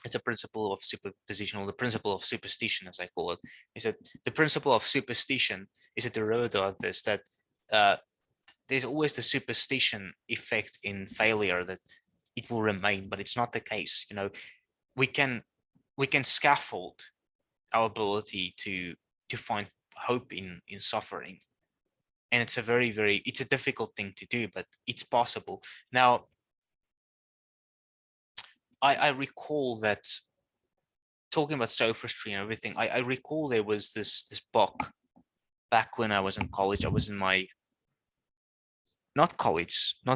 It's a principle of superposition, or the principle of superstition, as I call it. Is that the principle of superstition is a derivative of this, that there's always the superstition effect in failure, that it will remain, but it's not the case. You know, we can scaffold our ability to find hope in suffering, and it's a it's a difficult thing to do, but it's possible. Now, I recall that, talking about sophistry and everything, I recall there was this book back when I was in college. I was in my not college. I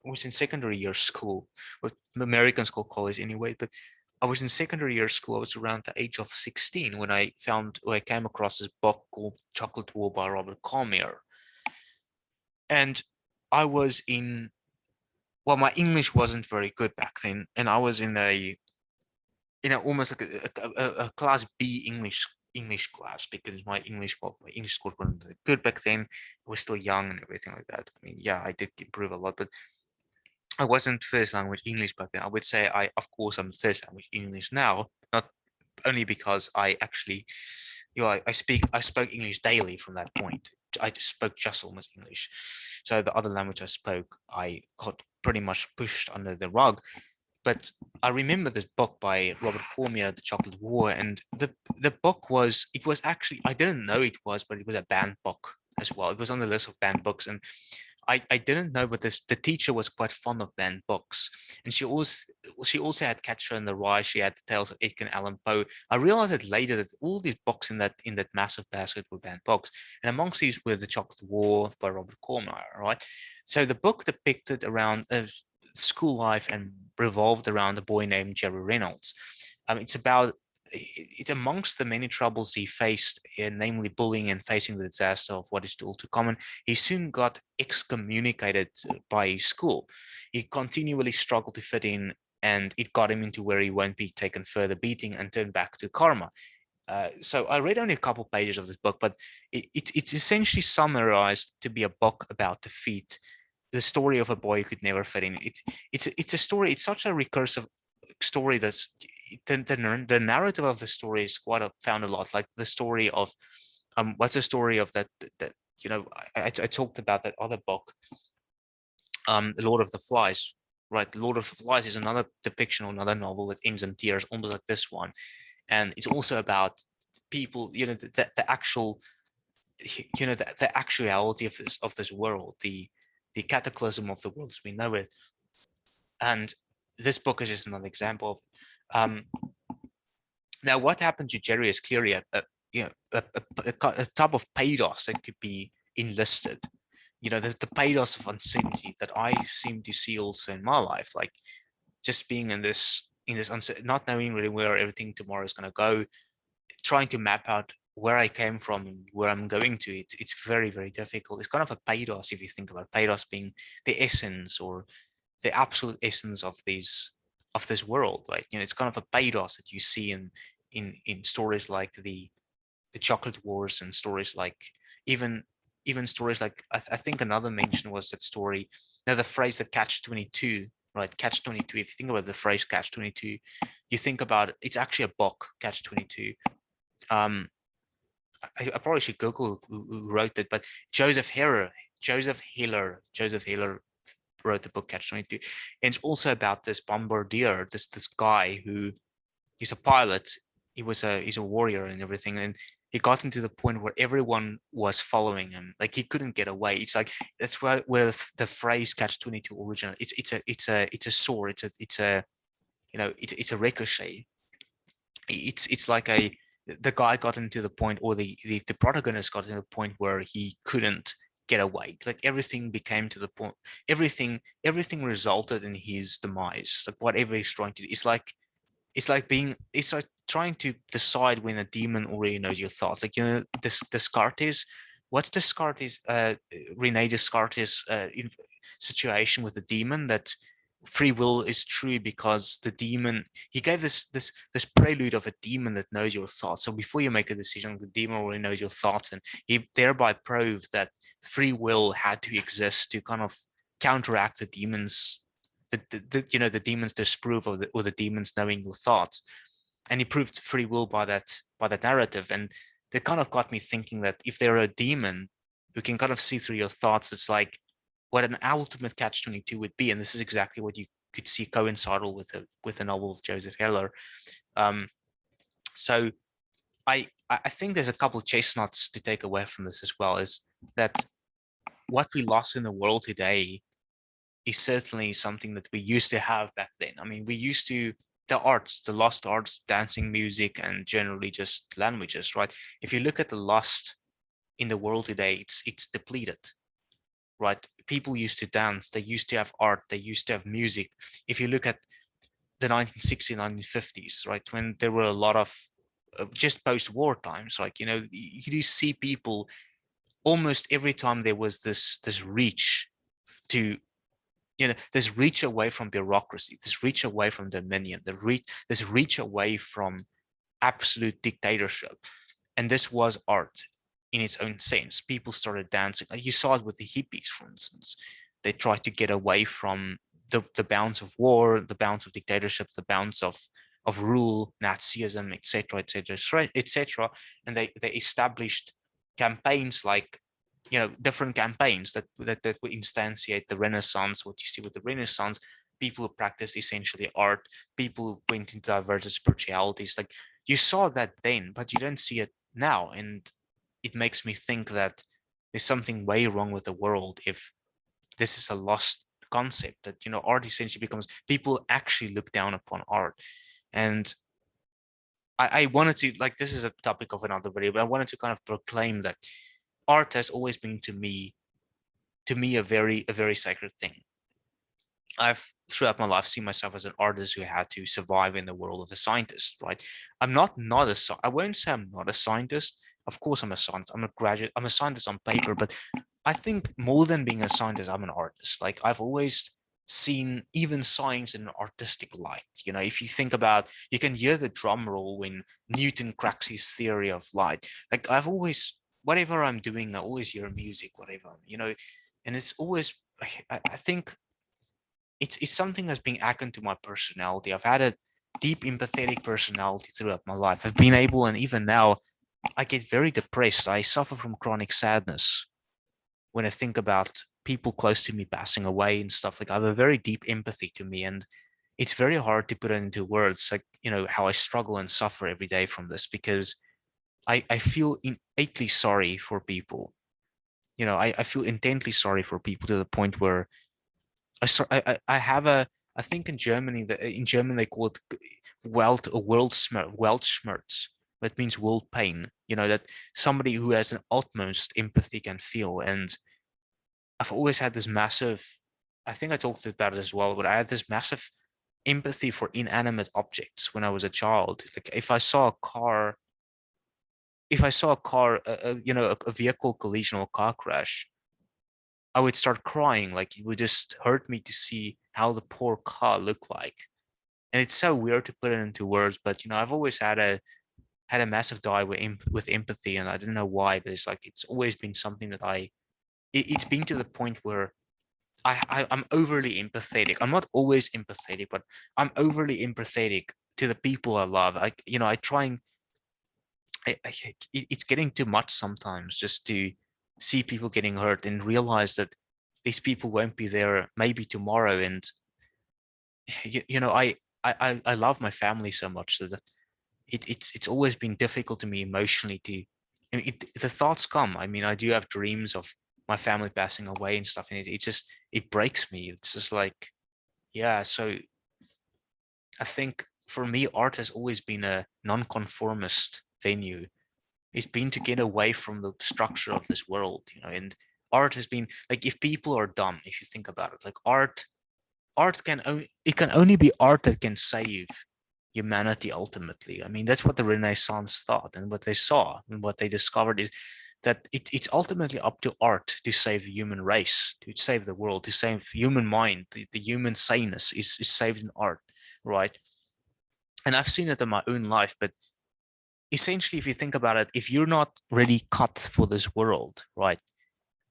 was in secondary year school, what Americans call college anyway. But I was in secondary year school. I was around the age of 16 when I came across this book called Chocolate War by Robert Cormier. And I was in, well, my English wasn't very good back then, and I was in a, almost like a class B English class, because my English score wasn't that good back then. I was still young and everything like that. I mean, yeah, I did improve a lot, but I wasn't first language English back then. I would say of course, I'm first language English now, not only because I actually, I spoke English daily from that point. I just spoke just almost English. So the other language I spoke, I got pretty much pushed under the rug. But I remember this book by Robert Cormier, The Chocolate War, and the book was, it was actually, I didn't know it was, but it was a banned book as well. It was on the list of banned books, and I didn't know, but the teacher was quite fond of banned books, and she also had Catcher in the Rye. She had the Tales of Edgar Allan Poe. I realized it later that all these books in that massive basket were banned books, and amongst these were The Chocolate War by Robert Cormier. Right, so the book depicted around school life and revolved around a boy named Jerry Reynolds. It's about it amongst the many troubles he faced, namely bullying and facing the disaster of what is still too common. He soon got excommunicated by his school. He continually struggled to fit in, and it got him into where he won't be taken further beating and turned back to karma. So I read only a couple pages of this book, but it's essentially summarized to be a book about defeat, the story of a boy who could never fit in. It's a story. It's such a recursive story that's the narrative of the story is quite found a lot like the story of what's the story of that I talked about that other book, The Lord of the Flies. Right, The Lord of the Flies is another depiction or another novel that ends in tears, almost like this one, and it's also about people, the actual, the actuality of this world, the cataclysm of the world as we know it. And this book is just another example of now what happened to Jerry is clearly a type of pathos that could be enlisted. The pathos of uncertainty that I seem to see also in my life, like just being in this not knowing really where everything tomorrow is going to go, trying to map out where I came from and where I'm going to. It's very, very difficult. It's kind of a pathos if you think about pathos being the essence or the absolute essence of this world, right? It's kind of a pathos that you see in stories like the Chocolate Wars, and stories like even stories like I think another mention was that story. Now the phrase that Catch 22, right? Catch 22. If you think about the phrase Catch 22, you think about it, it's actually a book, Catch 22. I probably should Google who wrote it, but Joseph Heller wrote the book Catch 22, and it's also about this bombardier, this guy who he's a pilot. He's a warrior and everything, and he got into the point where everyone was following him, like he couldn't get away. It's like that's where the phrase Catch 22 originated. It's a sword. It's a ricochet. It's like the guy got into the point, or the protagonist got into the point where he couldn't get away. Like everything became to the point, everything resulted in his demise. Like whatever he's trying to do, it's like trying to decide when a demon already knows your thoughts. Like Descartes. What's Descartes? Rene Descartes' situation with the demon, that free will is true because the demon, he gave this prelude of a demon that knows your thoughts. So before you make a decision, the demon already knows your thoughts, and he thereby proved that free will had to exist to kind of counteract the demons, the demons disprove of or the demons knowing your thoughts. And he proved free will by that narrative. And that kind of got me thinking that if there are a demon who can kind of see through your thoughts, it's like what an ultimate Catch-22 would be. And this is exactly what you could see coincidental with the novel of Joseph Heller. So I think there's a couple of chestnuts to take away from this as well, is that what we lost in the world today is certainly something that we used to have back then. I mean, we used to, the lost arts, dancing, music, and generally just languages, right? If you look at the lost in the world today, it's depleted, right? People used to dance, they used to have art, they used to have music. If you look at the 1960s, 1950s, right, when there were a lot of just post-war times, like, you do see people almost every time there was this reach to, this reach away from bureaucracy, this reach away from dominion, this reach away from absolute dictatorship. And this was art in its own sense. People started dancing. You saw it with the hippies, for instance. They tried to get away from the bounds of war, the bounds of dictatorship, the bounds of rule, Nazism, etc., etc., etc. And they established campaigns like, different campaigns that would instantiate the Renaissance. What you see with the Renaissance, people who practiced essentially art, people who went into divergent spiritualities, like you saw that then, but you don't see it now. And it makes me think that there's something way wrong with the world if this is a lost concept, that art essentially becomes, people actually look down upon art. And I wanted to, like, this is a topic of another video, but I wanted to kind of proclaim that art has always been to me a very sacred thing. I've throughout my life seen myself as an artist who had to survive in the world of a scientist, right? I'm not I won't say I'm not a scientist. Of course I'm a scientist. I'm a graduate. I'm a scientist on paper, but I think more than being a scientist, I'm an artist. Like, I've always seen even science in an artistic light. If you think about, you can hear the drum roll when Newton cracks his theory of light. Like, I've always, whatever I'm doing, I always hear music, whatever, and it's always, I think it's something that's been akin to my personality. I've had a deep empathetic personality throughout my life. I've been able, and even now, I get very depressed. I suffer from chronic sadness when I think about people close to me passing away and stuff. Like, I have a very deep empathy to me, and it's very hard to put it into words, like, how I struggle and suffer every day from this, because I feel innately sorry for people. I feel intently sorry for people to the point where I have I think in Germany, they call it Welt or Weltschmerz. That means world pain. That somebody who has an utmost empathy can feel. And I've always had this massive, I think I talked about it as well, but I had this massive empathy for inanimate objects when I was a child. Like, if I saw a car, a vehicle collision or a car crash, I would start crying. Like, it would just hurt me to see how the poor car looked like. And it's so weird to put it into words, but I've always had a massive die with empathy, and I don't know why, but it's like it's always been something that it's been to the point where I'm overly empathetic. I'm not always empathetic, but I'm overly empathetic to the people I love. I try and it's getting too much sometimes, just to see people getting hurt and realize that these people won't be there maybe tomorrow. And I love my family so much that it's always been difficult to me emotionally to, the thoughts come. I mean, I do have dreams of my family passing away and stuff, and it breaks me. It's just like, yeah. So I think for me, art has always been a non-conformist venue. It's been to get away from the structure of this world, and art has been like, if people are dumb, if you think about it, like, art can only be art that can save humanity ultimately. I mean, that's what the Renaissance thought, and what they saw and what they discovered is that it's ultimately up to art to save the human race, to save the world, to save human mind. The human saneness is saved in art, right? And I've seen it in my own life, but essentially, if you think about it, if you're not really cut for this world, right,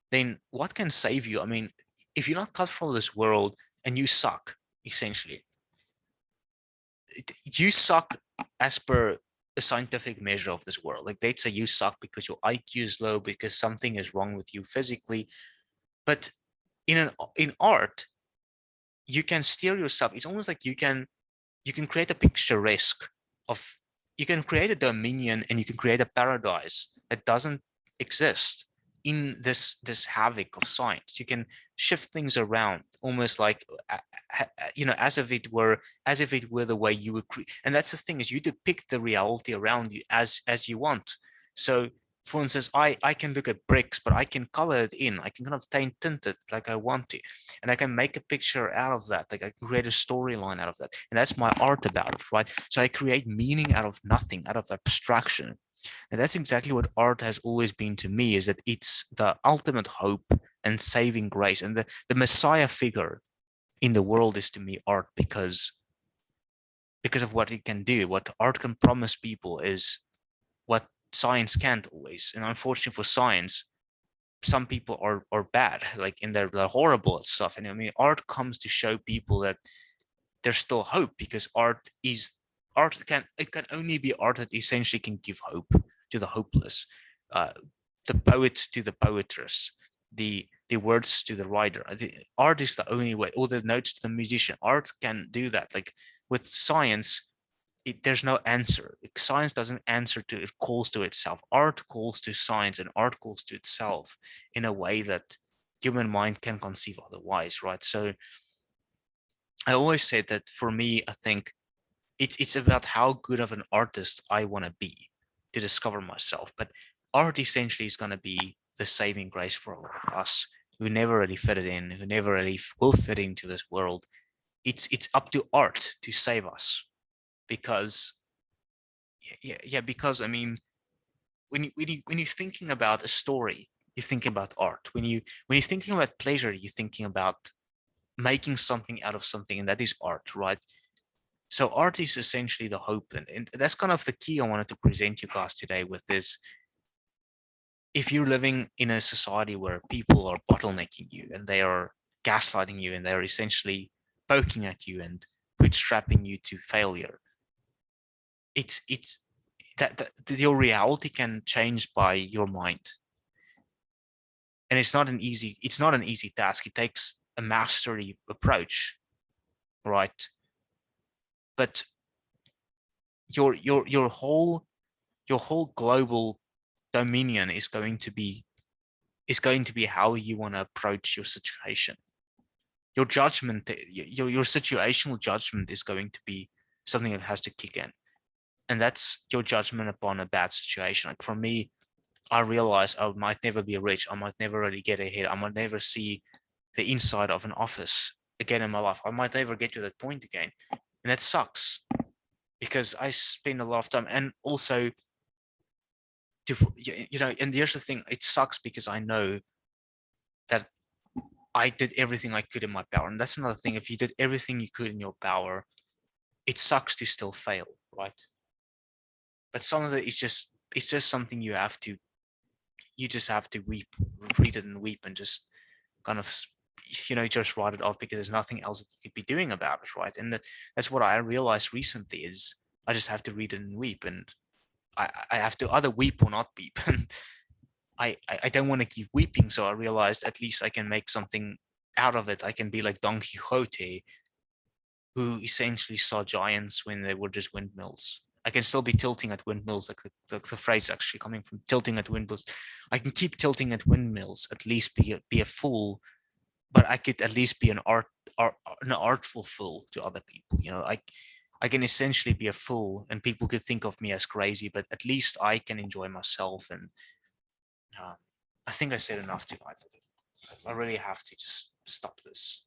then what can save you? I mean, if you're not cut for this world and you suck, essentially, you suck as per a scientific measure of this world. Like, they'd say you suck because your IQ is low, because something is wrong with you physically. But in art, you can steer yourself. It's almost like you can create a picturesque of, you can create a dominion, and you can create a paradise that doesn't exist in this havoc of science. You can shift things around, almost like, as if it were the way you would create. And that's the thing, is you depict the reality around you as you want. So For instance, I can look at bricks, but I can color it in. I can kind of tint it like I want to. And I can make a picture out of that. Like I can create a storyline out of that. And that's my art about it, right? So I create meaning out of nothing, out of abstraction. And that's exactly what art has always been to me, is that it's the ultimate hope and saving grace. And the Messiah figure in the world is to me art, because of what it can do. What art can promise people is what science can't always. And unfortunately for science, some people are bad, like in they're horrible at stuff. And I mean, art comes to show people that there's still hope, because art can only be art that essentially can give hope to the hopeless, uh, the poet to the poetress, the words to the writer. Art is the only way, or the notes to the musician. Art can do that. Like with science, there's no answer. Science doesn't answer to it, calls to itself. Art calls to science, and art calls to itself in a way that human mind can conceive otherwise, right? So I always say that for me, I think it's about how good of an artist I want to be to discover myself. But art essentially is going to be the saving grace for all of us who never really fit it in, who never really will fit into this world. It's up to art to save us, because because I mean, when you're thinking about a story, you're thinking about art. When you're thinking about pleasure, you're thinking about making something out of something, and that is art, right? So art is essentially the hope, and that's kind of the key I wanted to present you guys today with this. If you're living in a society where people are bottlenecking you and they are gaslighting you and they're essentially poking at you and bootstrapping you to failure, it's that your reality can change by your mind. And it's not an easy task. It takes a mastery approach, right? But your whole global dominion is going to be how you want to approach your situation. Your judgment, your situational judgment is going to be something that has to kick in, and that's your judgment upon a bad situation. Like for me, I realize I might never be rich. I might never really get ahead. I might never see the inside of an office again in my life. I might never get to that point again, and that sucks, because I spend a lot of time. And also, and here's the thing: it sucks because I know that I did everything I could in my power. And that's another thing. If you did everything you could in your power, it sucks to still fail, right? But some of it is it's just something you just have to read it and weep, and just kind of, just write it off, because there's nothing else that you could be doing about it, right? And that's what I realized recently, is I just have to read it and weep, and I have to either weep or not weep. And I don't want to keep weeping, so I realized at least I can make something out of it. I can be like Don Quixote, who essentially saw giants when they were just windmills. I can still be tilting at windmills, like the phrase actually coming from tilting at windmills. I can keep tilting at windmills, at least be a fool, but I could at least be an artful fool to other people. I can essentially be a fool, and people could think of me as crazy, but at least I can enjoy myself. And uh, I think I said enough tonight. I really have to just stop this.